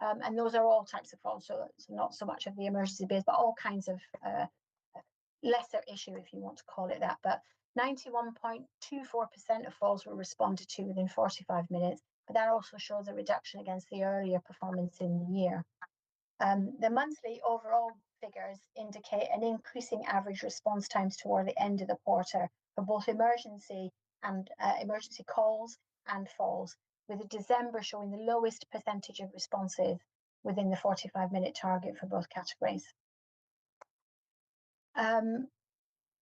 and those are all types of falls, so not so much of the emergency base, but all kinds of lesser issue, if you want to call it that. But 91.24% of falls were responded to within 45 minutes, but that also shows a reduction against the earlier performance in the year. The monthly overall figures indicate an increasing average response times toward the end of the quarter for both emergency calls and falls, with December showing the lowest percentage of responses within the 45-minute target for both categories.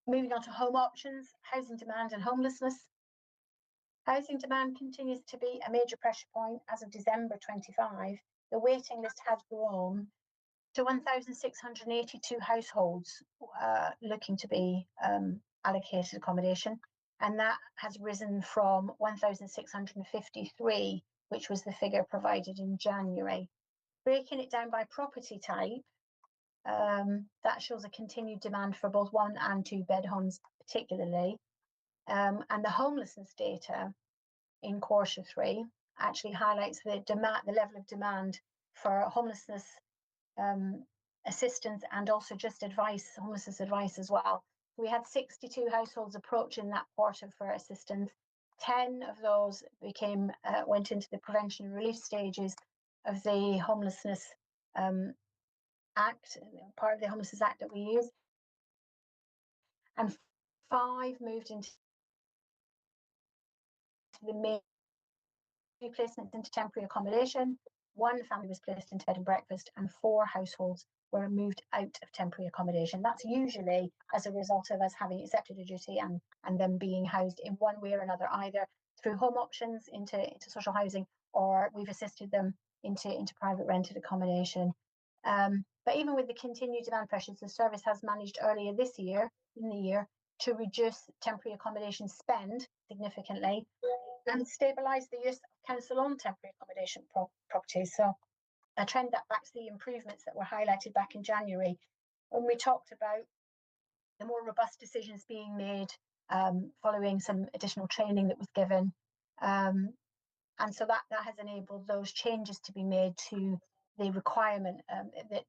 Moving on to home options, housing demand and homelessness. Housing demand continues to be a major pressure point. As of December 25, the waiting list has grown to 1,682 households looking to be allocated accommodation, and that has risen from 1,653, which was the figure provided in January. Breaking it down by property type, that shows a continued demand for both 1 and 2 bed homes particularly, and the homelessness data in Q3 actually highlights the level of demand for homelessness assistance and also just advice, homelessness advice as well. We had 62 households approach in that quarter for assistance. 10 of those went into the prevention and relief stages of the Homelessness Act, part of the Homelessness Act that we use. And 5 moved into the main placements into temporary accommodation. 1 family was placed into bed and breakfast, and 4 households were moved out of temporary accommodation. That's usually as a result of us having accepted a duty and them being housed in one way or another, either through home options into social housing, or we've assisted them into private rented accommodation. But even with the continued demand pressures, the service has managed earlier in the year to reduce temporary accommodation spend significantly and stabilise the use of council-owned temporary accommodation properties. So a trend that backs the improvements that were highlighted back in January when we talked about the more robust decisions being made following some additional training that was given. And so that has enabled those changes to be made to the requirement,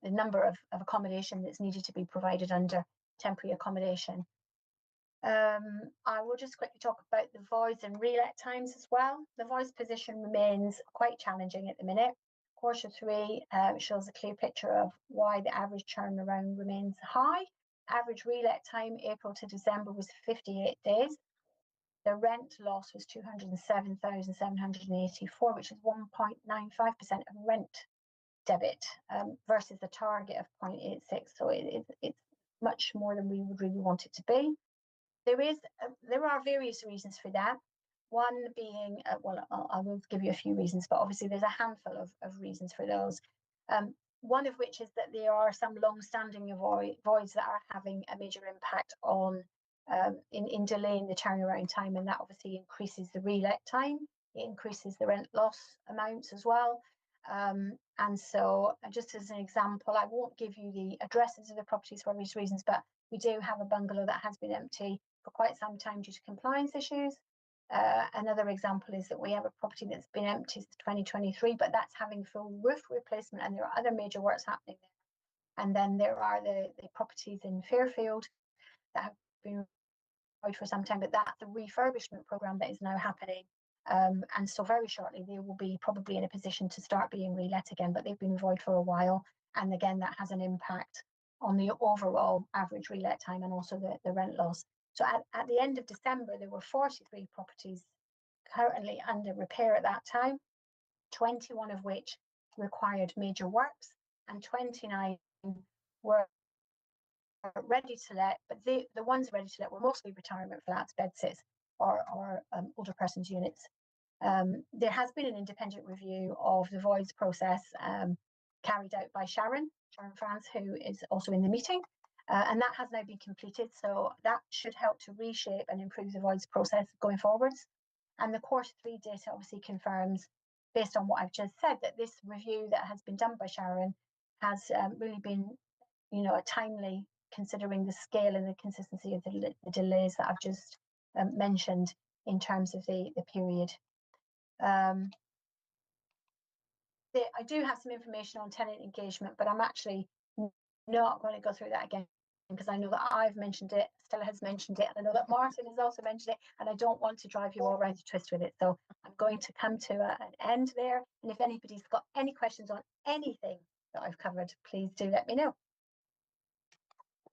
the number of accommodation that's needed to be provided under temporary accommodation. I will just quickly talk about the voids and relet times as well. The voids position remains quite challenging at the minute. Quarter 3 shows a clear picture of why the average turnaround remains high. Average relet time April to December was 58 days. The rent loss was 207,784, which is 1.95% of rent debit versus the target of 0.86. So it's much more than we would really want it to be. There are various reasons for that. One being, well, I will give you a few reasons, but obviously there's a handful of reasons for those. One of which is that there are some long-standing voids that are having a major impact on in delaying the turnaround time, and that obviously increases the relet time. It increases the rent loss amounts as well. And so just as an example, I won't give you the addresses of the properties for obvious reasons, but we do have a bungalow that has been empty for quite some time due to compliance issues. Another example is that we have a property that's been empty since 2023, but that's having full roof replacement, and there are other major works happening there. And then there are the properties in Fairfield that have been void for some time, but that's a refurbishment program that is now happening. And so very shortly they will be probably in a position to start being relet again, but they've been void for a while. And again, that has an impact on the overall average relet time and also the rent loss. So at the end of December, there were 43 properties currently under repair at that time, 21 of which required major works and 29 were ready to let, but the ones ready to let were mostly retirement flats, bedsits, or older persons units. There has been an independent review of the voids process carried out by Sharon France, who is also in the meeting, and that has now been completed. So that should help to reshape and improve the voids process going forwards. And the quarter 3 data obviously confirms, based on what I've just said, that this review that has been done by Sharon has really been, a timely, considering the scale and the consistency of the delays that I've just mentioned in terms of the period. I do have some information on tenant engagement, but I'm actually not going to go through that again because I know that I've mentioned it, Stella has mentioned it, and I know that Martin has also mentioned it, and I don't want to drive you all around the twist with it. So I'm going to come to an end there. And if anybody's got any questions on anything that I've covered, please do let me know.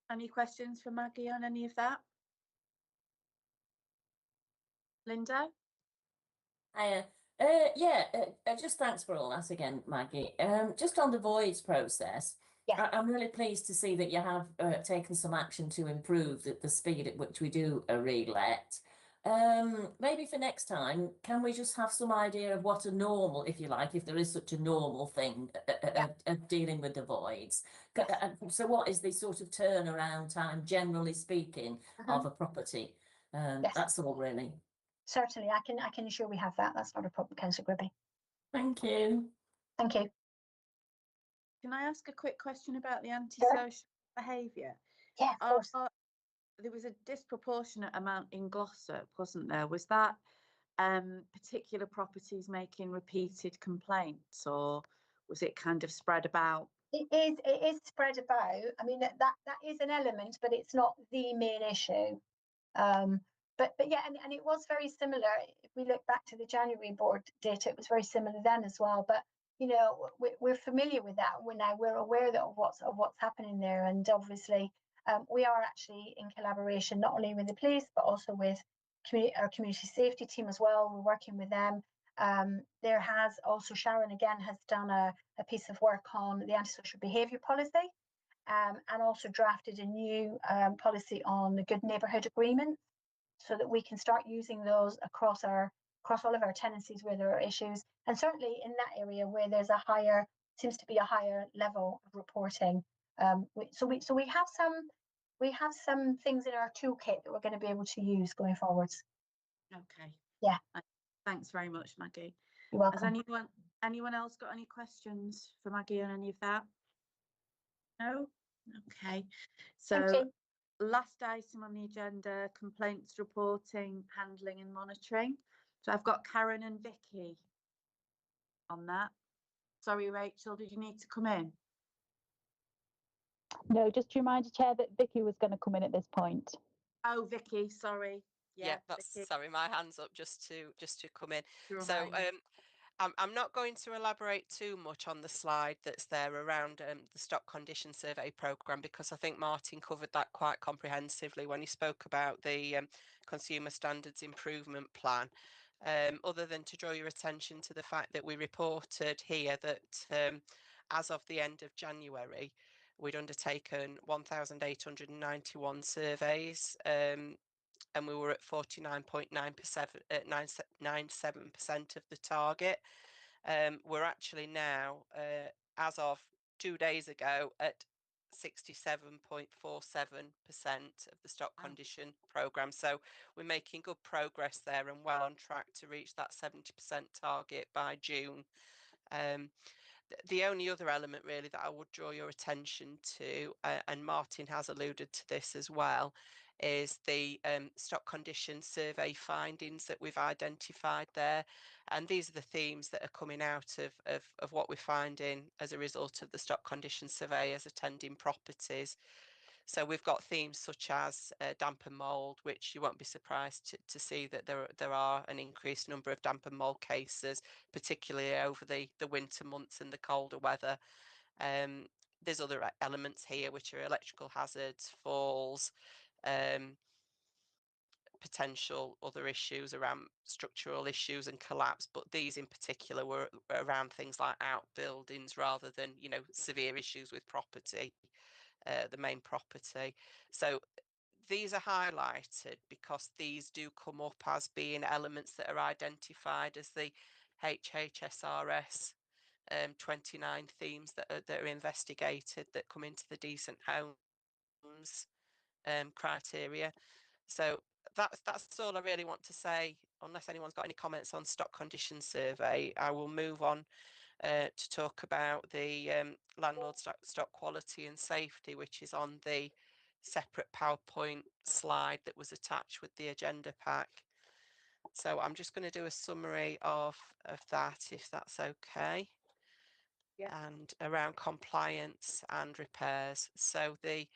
Any questions for Maggie on any of that? Linda? Just thanks for all that again, Maggie. Just on the voids process, yes. I'm really pleased to see that you have taken some action to improve the speed at which we do a relet. Maybe for next time, can we just have some idea of what a normal, if you like, if there is such a normal thing of dealing with the voids? Yes. So what is the sort of turnaround time, generally speaking, of a property? Yes. That's all really. Certainly, I can assure we have that. That's not a problem, Councillor Gribby. Thank you. Thank you. Can I ask a quick question about the antisocial behaviour? Yeah, of course. There was a disproportionate amount in Glossop, wasn't there? Was that particular properties making repeated complaints, or was it kind of spread about? It is spread about. I mean, that is an element, but it's not the main issue. But yeah, and it was very similar. If we look back to the January board data, it was very similar then as well. But we're familiar with that. We're aware of what's happening there, and obviously we are actually in collaboration not only with the police but also with our community safety team as well. We're working with them. There has also Sharon again has done a piece of work on the antisocial behaviour policy, and also drafted a new policy on the good neighbourhood agreements, so that we can start using those across all of our tenancies where there are issues, and certainly in that area where there's seems to be a higher level of reporting. So we have some things in our toolkit that we're going to be able to use going forwards. Okay. Yeah. Thanks very much, Maggie. You're welcome. Has anyone else got any questions for Maggie on any of that? No? Okay. So last item on the agenda, complaints reporting, handling and monitoring. So I've got Karen and Vicky on that. Sorry, Rachel, did you need to come in? No, just to remind the chair that Vicky was going to come in at this point. Oh, Vicky, sorry. Yeah, that's Vicky, sorry, my hand's up just to come in. to So remind me. I'm not going to elaborate too much on the slide that's there around the stock condition survey programme, because I think Martin covered that quite comprehensively when he spoke about the consumer standards improvement plan. Other than to draw your attention to the fact that we reported here that as of the end of January, we'd undertaken 1,891 surveys, and we were at 49.97% of the target. We're actually now, as of 2 days ago, at 67.47% of the stock Wow. condition programme. So we're making good progress there and well on track to reach that 70% target by June. The only other element really that I would draw your attention to, and Martin has alluded to this as well, is the stock condition survey findings that we've identified there. And these are the themes that are coming out of what we're finding as a result of the stock condition surveyors attending properties. So we've got themes such as damp and mould, which you won't be surprised to see that there are an increased number of damp and mould cases, particularly over the winter months and the colder weather. There's other elements here which are electrical hazards, falls, potential other issues around structural issues and collapse, but these in particular were around things like outbuildings rather than, you know, severe issues with property, the main property. So these are highlighted because these do come up as being elements that are identified as the HHSRS 29 themes that are investigated that come into the decent homes criteria. So that's all I really want to say. Unless anyone's got any comments on stock condition survey, I will move on to talk about the landlord stock quality and safety, which is on the separate PowerPoint slide that was attached with the agenda pack. So I'm just going to do a summary of that, if that's okay. Yeah. And around compliance and repairs. So the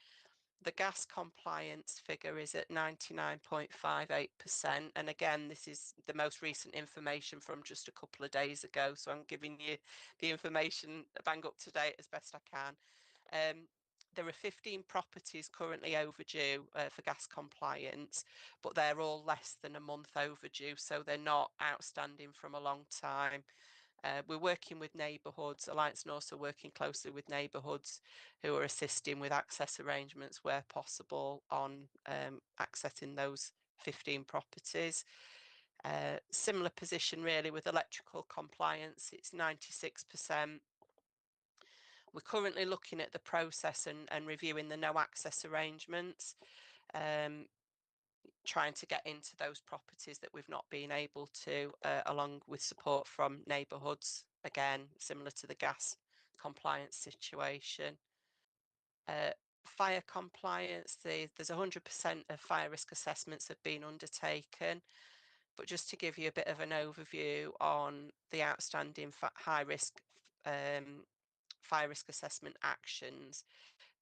gas compliance figure is at 99.58%. And again, this is the most recent information from just a couple of days ago. So I'm giving you the information bang up to date as best I can. There are 15 properties currently overdue for gas compliance, but they're all less than a month overdue. So they're not outstanding from a long time. We're working with neighbourhoods. Alliance North are working closely with neighbourhoods who are assisting with access arrangements where possible on accessing those 15 properties. Similar position really with electrical compliance, it's 96%. We're currently looking at the process and reviewing the no access arrangements, trying to get into those properties that we've not been able to, along with support from neighbourhoods, again, similar to the gas compliance situation. Fire compliance, there's 100% of fire risk assessments have been undertaken, but just to give you a bit of an overview on the outstanding high risk fire risk assessment actions.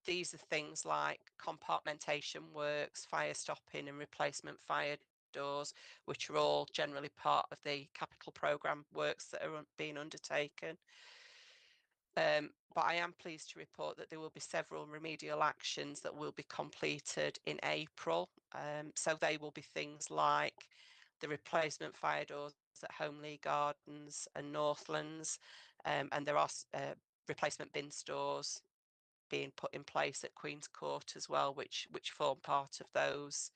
These are things like compartmentation works, fire stopping and replacement fire doors, which are all generally part of the capital programme works that are being undertaken. But I am pleased to report that there will be several remedial actions that will be completed in April. So they will be things like the replacement fire doors at Homely Gardens and Northlands, and there are replacement bin stores being put in place at Queen's Court as well, which form part of those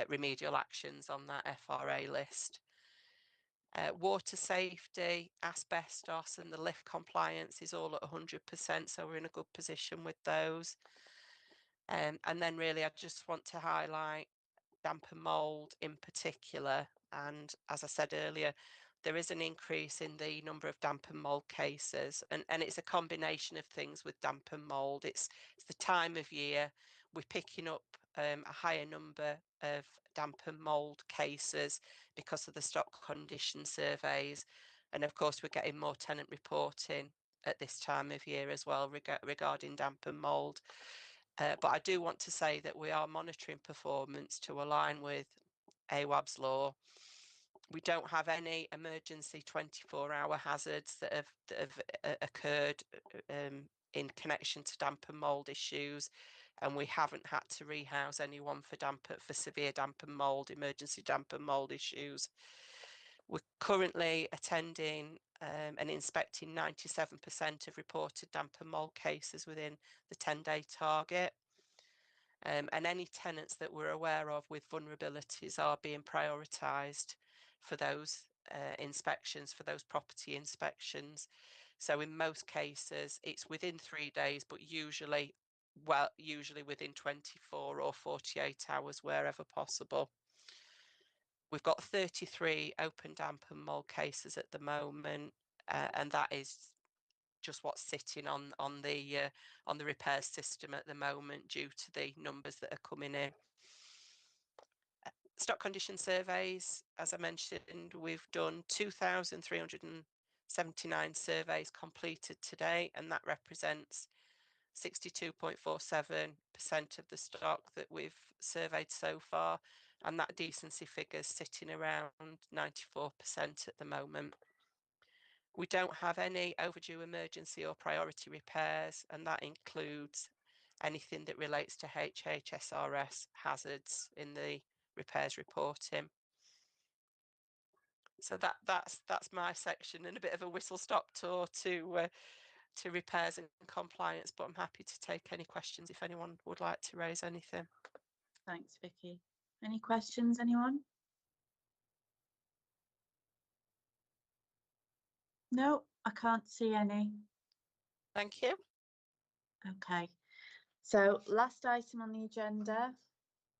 remedial actions on that FRA list. Water safety, asbestos and the lift compliance is all at 100%, so we're in a good position with those. And then really I just want to highlight damp and mould in particular, and as I said earlier, there is an increase in the number of damp and mould cases, and it's a combination of things with damp and mould. It's the time of year. We're picking up a higher number of damp and mould cases because of the stock condition surveys. And of course, we're getting more tenant reporting at this time of year as well regarding damp and mould. But I do want to say that we are monitoring performance to align with AWAB's law. We don't have any emergency 24-hour hazards that have occurred in connection to damp and mould issues, and we haven't had to rehouse anyone for severe damp and mould, emergency damp and mould issues. We're currently attending and inspecting 97% of reported damp and mould cases within the 10-day target. And any tenants that we're aware of with vulnerabilities are being prioritised for those inspections, for those property inspections. So in most cases, it's within 3 days, but usually within 24 or 48 hours, wherever possible. We've got 33 open damp and mould cases at the moment, and that is just what's sitting on the repair system at the moment due to the numbers that are coming in. Stock condition surveys, as I mentioned, we've done 2,379 surveys completed today, and that represents 62.47% of the stock that we've surveyed so far, and that decency figure is sitting around 94% at the moment. We don't have any overdue emergency or priority repairs, and that includes anything that relates to HHSRS hazards in the repairs reporting. So that's my section, and a bit of a whistle-stop tour to repairs and compliance, but I'm happy to take any questions if anyone would like to raise anything. Thanks, Vicky. Any questions, anyone? No, I can't see any. Thank you. Okay, so last item on the agenda,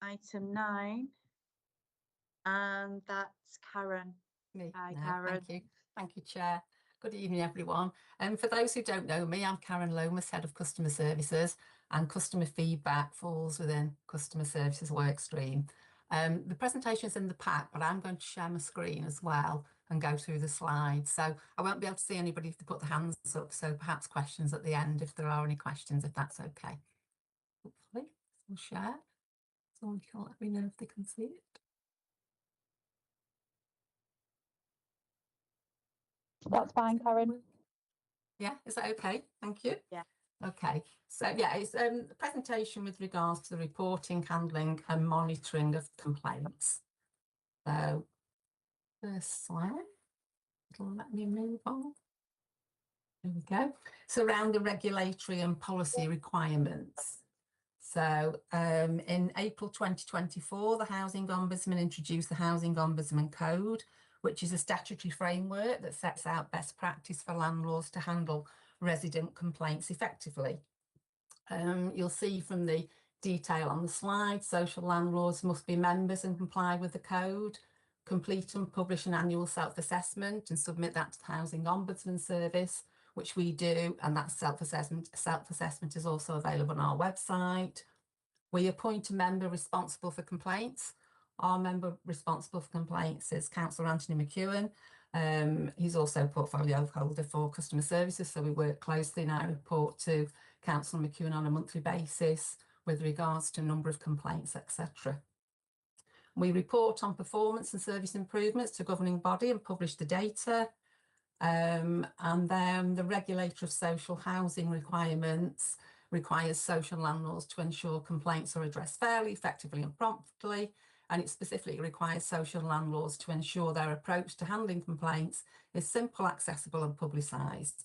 item 9, and that's Karen. Me. Hi, No, Karen. Thank you. Thank you, Chair. Good evening, everyone. For those who don't know me, I'm Karen Lomas, Head of Customer Services, and customer feedback falls within Customer Services workstream. The presentation is in the pack, but I'm going to share my screen as well and go through the slides. So I won't be able to see anybody if they put their hands up, so perhaps questions at the end if there are any questions, if that's okay. Hopefully, we'll share. Someone can let me know if they can see it. That's fine, Karen. Yeah, is that okay? Thank you. Yeah. Okay, so yeah, it's a presentation with regards to the reporting, handling and monitoring of complaints. So first slide, it'll let me move on. There we go. So around the regulatory and policy requirements. So in April 2024, the Housing Ombudsman introduced the Housing Ombudsman Code, which is a statutory framework that sets out best practice for landlords to handle resident complaints effectively. You'll see from the detail on the slide, social landlords must be members and comply with the code, complete and publish an annual self-assessment and submit that to the Housing Ombudsman Service, which we do, and that self-assessment is also available on our website. We appoint a member responsible for complaints. Our member responsible for complaints is Councillor Anthony McEwen. He's also portfolio holder for customer services, so we work closely and I report to Councillor McEwen on a monthly basis with regards to number of complaints, etc. We report on performance and service improvements to governing body and publish the data. And then the regulator of social housing requirements requires social landlords to ensure complaints are addressed fairly, effectively and promptly. And it specifically requires social landlords to ensure their approach to handling complaints is simple, accessible and publicised.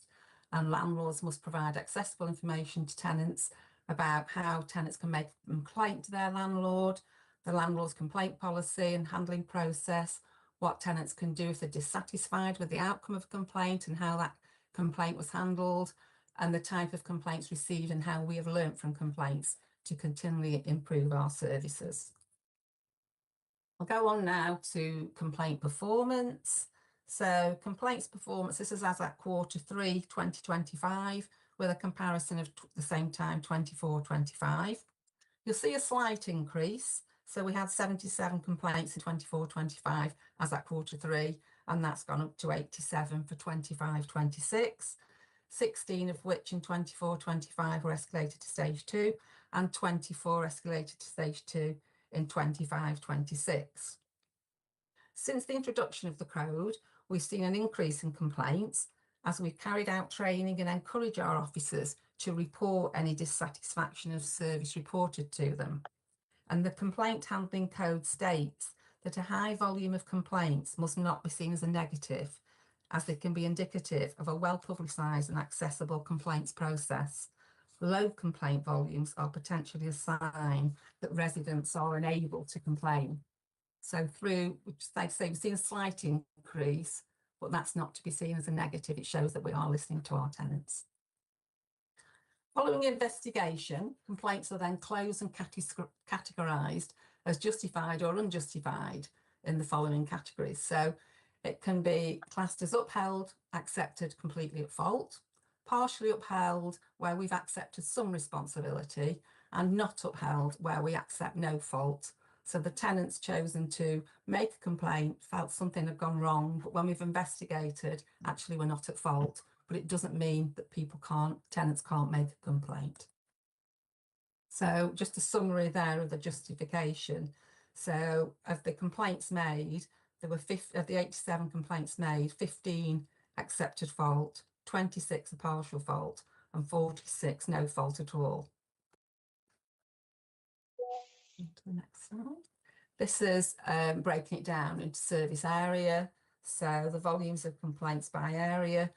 And landlords must provide accessible information to tenants about how tenants can make a complaint to their landlord, the landlord's complaint policy and handling process, what tenants can do if they're dissatisfied with the outcome of a complaint and how that complaint was handled, and the type of complaints received and how we have learnt from complaints to continually improve our services. I'll go on now to complaint performance. So complaints performance, this is as at Q3 2025 with a comparison of the same time 24-25. You'll see a slight increase. So we had 77 complaints in 24-25 as at Q3, and that's gone up to 87 for 25-26. 16 of which in 24-25 were escalated to stage 2 and 24 escalated to stage 2 in 25-26. Since the introduction of the code, we've seen an increase in complaints as we've carried out training and encourage our officers to report any dissatisfaction of service reported to them. And the complaint handling code states that a high volume of complaints must not be seen as a negative, as they can be indicative of a well-publicised and accessible complaints process. Low complaint volumes are potentially a sign that residents are unable to complain. So through, like I say, we've seen a slight increase, but that's not to be seen as a negative. It shows that we are listening to our tenants. Following investigation, complaints are then closed and categorised as justified or unjustified in the following categories. So it can be classed as upheld, accepted, completely at fault, partially upheld where we've accepted some responsibility, and not upheld where we accept no fault. So the tenant's chosen to make a complaint, felt something had gone wrong, but when we've investigated, actually we're not at fault. But it doesn't mean that tenants can't make a complaint. So just a summary there of the justification. So of the complaints made, there were of the 87 complaints made, 15 accepted fault, 26 a partial fault, and 46 no fault at all. To the next slide. This is breaking it down into service area. So the volumes of complaints by area.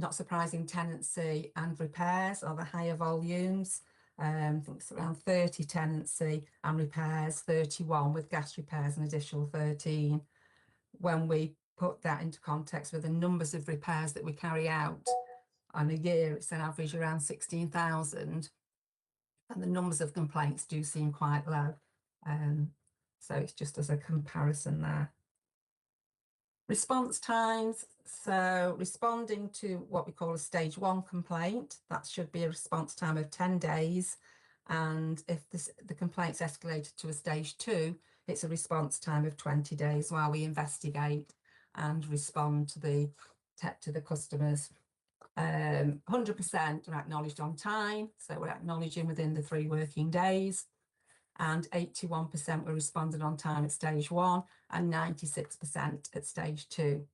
Not surprising, tenancy and repairs are the higher volumes. I think it's around 30 tenancy and repairs, 31 with gas repairs, an additional 13. When we put that into context with the numbers of repairs that we carry out on a year, it's an average around 16,000. And the numbers of complaints do seem quite low. So it's just as a comparison there. Response times. So responding to what we call a stage 1 complaint, that should be a response time of 10 days. And if the complaint's escalated to a stage 2, it's a response time of 20 days while we investigate and respond to the customers. 100% are acknowledged on time. So we're acknowledging within the 3 working days. And 81% were responded on time at stage 1 and 96% at stage 2.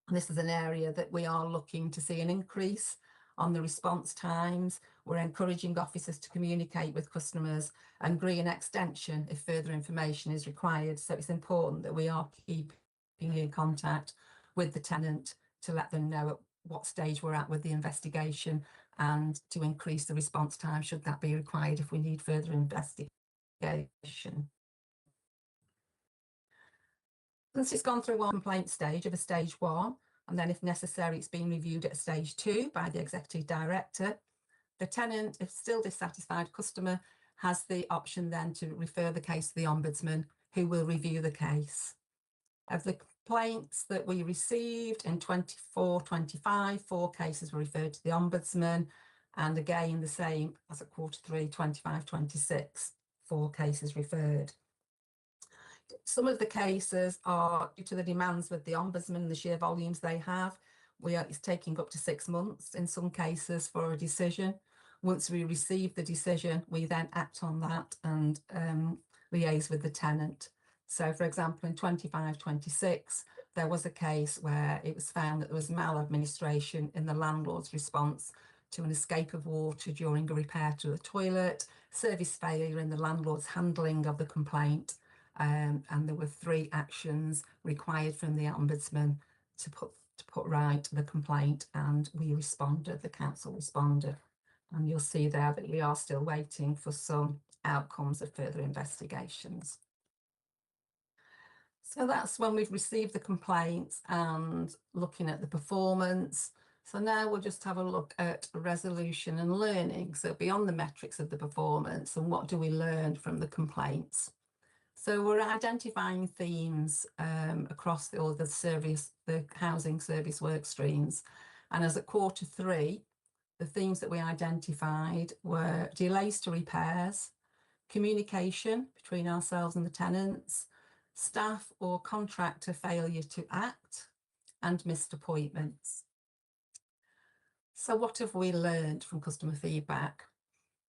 And this is an area that we are looking to see an increase on the response times. We're encouraging officers to communicate with customers and agree an extension if further information is required. So it's important that we are keeping in contact with the tenant to let them know at what stage we're at with the investigation and to increase the response time should that be required if we need further investigation. Once it's gone through one complaint stage of a stage 1, and then if necessary, it's been reviewed at a stage 2 by the executive director. The tenant, if still dissatisfied customer, has the option then to refer the case to the Ombudsman, who will review the case. Of the complaints that we received in 24-25, 4 cases were referred to the Ombudsman, and again the same as at Q3 25-26, 4 cases referred. Some of the cases are due to the demands with the Ombudsman, the sheer volumes they have. It's taking up to 6 months in some cases for a decision. Once we receive the decision, we then act on that and liaise with the tenant. So, for example, in 25-26, there was a case where it was found that there was maladministration in the landlord's response to an escape of water during a repair to the toilet, service failure in the landlord's handling of the complaint, and there were 3 actions required from the Ombudsman to put right the complaint, and we responded, the council responded. And you'll see there that we are still waiting for some outcomes of further investigations. So that's when we've received the complaints and looking at the performance. So now we'll just have a look at resolution and learning. So beyond the metrics of the performance, and what do we learn from the complaints? So we're identifying themes across all the housing service work streams. And as at Q3, the themes that we identified were delays to repairs, communication between ourselves and the tenants, staff or contractor failure to act, and missed appointments. So what have we learned from customer feedback?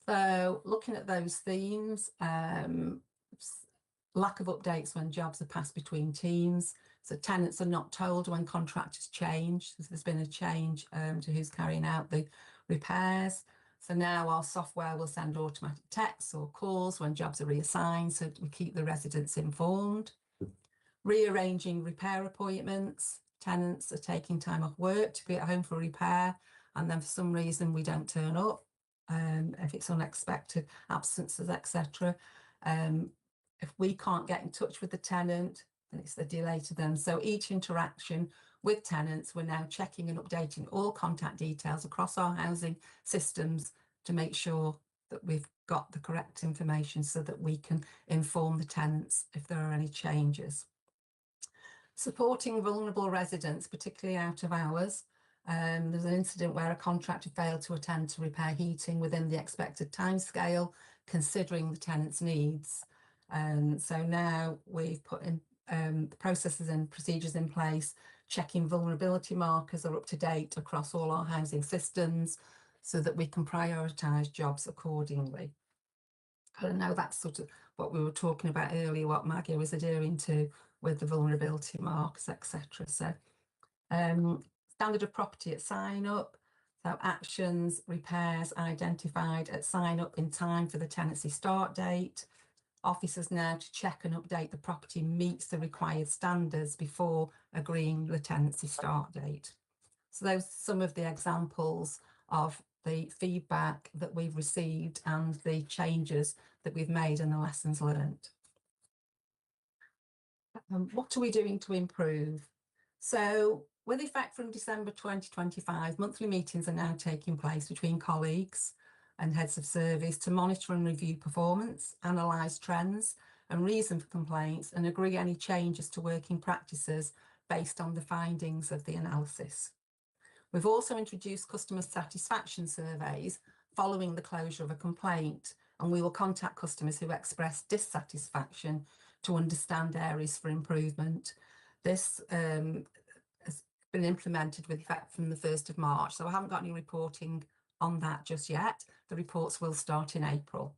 So looking at those themes, lack of updates when jobs are passed between teams. So tenants are not told when contractors change. So there's been a change to who's carrying out the repairs. So now our software will send automatic texts or calls when jobs are reassigned, so we keep the residents informed. Rearranging repair appointments. Tenants are taking time off work to be at home for repair, and then for some reason we don't turn up. If it's unexpected absences, etc. If we can't get in touch with the tenant, then it's the delay to them. So each interaction with tenants, we're now checking and updating all contact details across our housing systems to make sure that we've got the correct information so that we can inform the tenants if there are any changes. Supporting vulnerable residents, particularly out of hours. There's an incident where a contractor failed to attend to repair heating within the expected timescale, considering the tenant's needs. So now we've put in processes and procedures in place, checking vulnerability markers are up to date across all our housing systems so that we can prioritise jobs accordingly. I know that's sort of what we were talking about earlier, what Maggie was adhering to with the vulnerability marks, etc. So standard of property at sign up. So actions, repairs identified at sign up in time for the tenancy start date. Officers now to check and update the property meets the required standards before agreeing the tenancy start date. So those are some of the examples of the feedback that we've received and the changes that we've made and the lessons learned. What are we doing to improve? So with effect from December 2025, monthly meetings are now taking place between colleagues and heads of service to monitor and review performance, analyse trends and reason for complaints, and agree any changes to working practices based on the findings of the analysis. We've also introduced customer satisfaction surveys following the closure of a complaint, and we will contact customers who express dissatisfaction to understand areas for improvement. This has been implemented with effect from the 1st of March, so I haven't got any reporting on that just yet. The reports will start in April.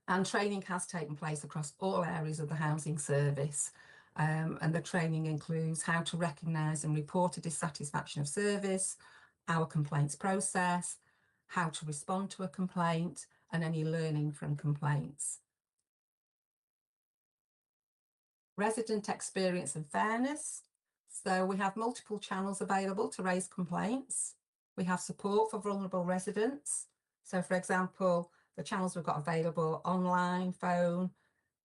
And training has taken place across all areas of the housing service. And the training includes how to recognise and report a dissatisfaction of service, our complaints process, how to respond to a complaint, and any learning from complaints. Resident experience and fairness. So we have multiple channels available to raise complaints. We have support for vulnerable residents. So for example, the channels we've got available: online, phone,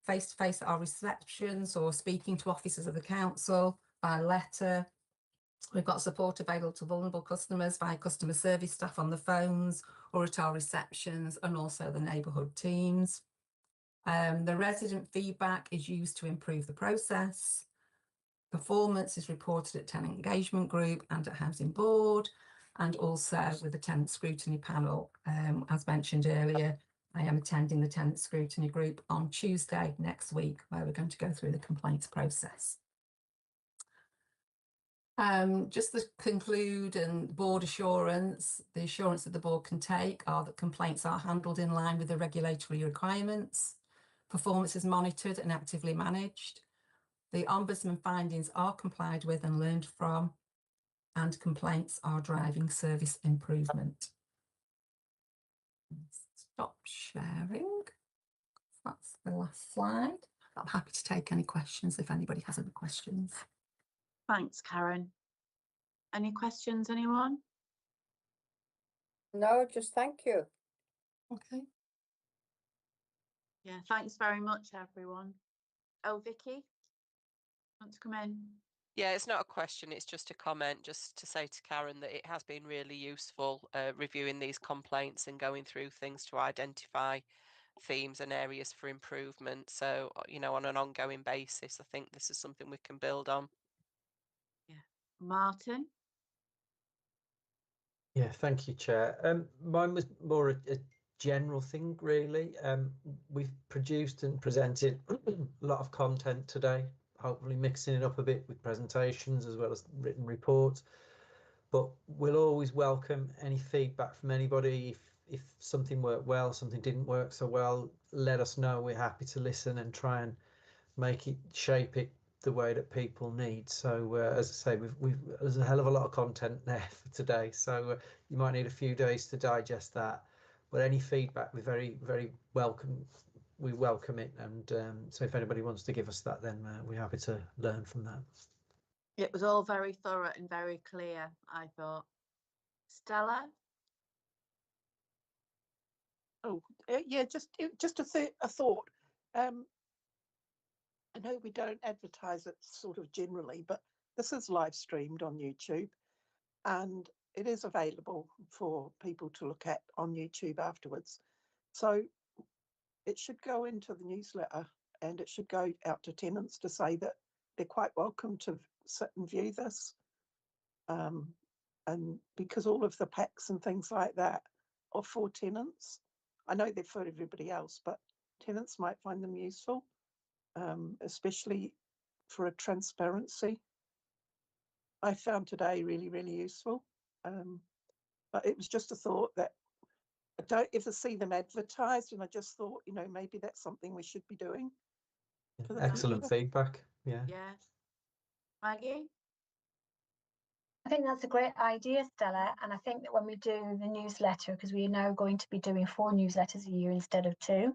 face-to-face at our receptions, or speaking to officers of the council by letter. We've got support available to vulnerable customers by customer service staff on the phones or at our receptions, and also the neighbourhood teams. The resident feedback is used to improve the process. Performance is reported at tenant engagement group and at housing board, and also with the tenant scrutiny panel. As mentioned earlier, I am attending the tenant scrutiny group on Tuesday next week, where we're going to go through the complaints process. Just to conclude, and board assurance, the assurance that the board can take are that complaints are handled in line with the regulatory requirements, performance is monitored and actively managed, the Ombudsman findings are complied with and learned from, and complaints are driving service improvement. Stop sharing. That's the last slide. I'm happy to take any questions if anybody has any questions. Thanks, Karen. Any questions, anyone? No, just thank you. Okay. Yeah, thanks very much, everyone. Oh, Vicky, want to come in? Yeah, it's not a question, it's just a comment, just to say to Karen that it has been really useful reviewing these complaints and going through things to identify themes and areas for improvement. So, you know, on an ongoing basis, I think this is something we can build on. Yeah. Martin? Yeah, thank you, Chair. Mine was more a general thing, really. We've produced and presented a lot of content today, hopefully mixing it up a bit with presentations as well as written reports. But we'll always welcome any feedback from anybody. If something worked well, something didn't work so well, let us know. We're happy to listen and try and shape it the way that people need. So as I say, there's a hell of a lot of content there for today. So you might need a few days to digest that. But any feedback, we're very, very welcome. We welcome it. And so if anybody wants to give us that, then we're happy to learn from that. It was all very thorough and very clear, I thought. Stella? Oh, yeah, just a thought. I know we don't advertise it sort of generally, but this is live streamed on YouTube, and it is available for people to look at on YouTube afterwards. So it should go into the newsletter, and it should go out to tenants to say that they're quite welcome to sit and view this. And because all of the packs and things like that are for tenants, I know they're for everybody else, but tenants might find them useful, especially for a transparency. I found today really, really useful. But it was just a thought that I don't ever see them advertised, and I just thought, you know, maybe that's something we should be doing. For the Excellent future. feedback. Yeah. Yeah. Maggie? I think that's a great idea, Stella. And I think that when we do the newsletter, because we are now going to be doing 4 newsletters a year instead of 2,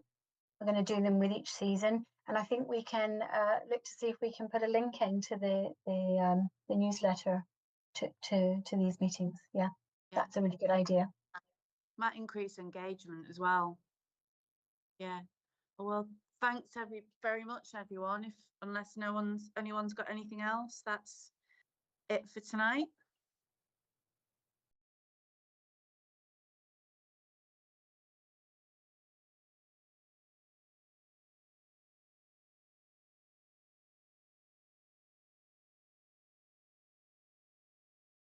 we're going to do them with each season. And I think we can look to see if we can put a link into the newsletter to these meetings. Yeah, that's a really good idea. Might increase engagement as well. Yeah. Well, thanks very much, everyone. Unless anyone's got anything else, that's it for tonight.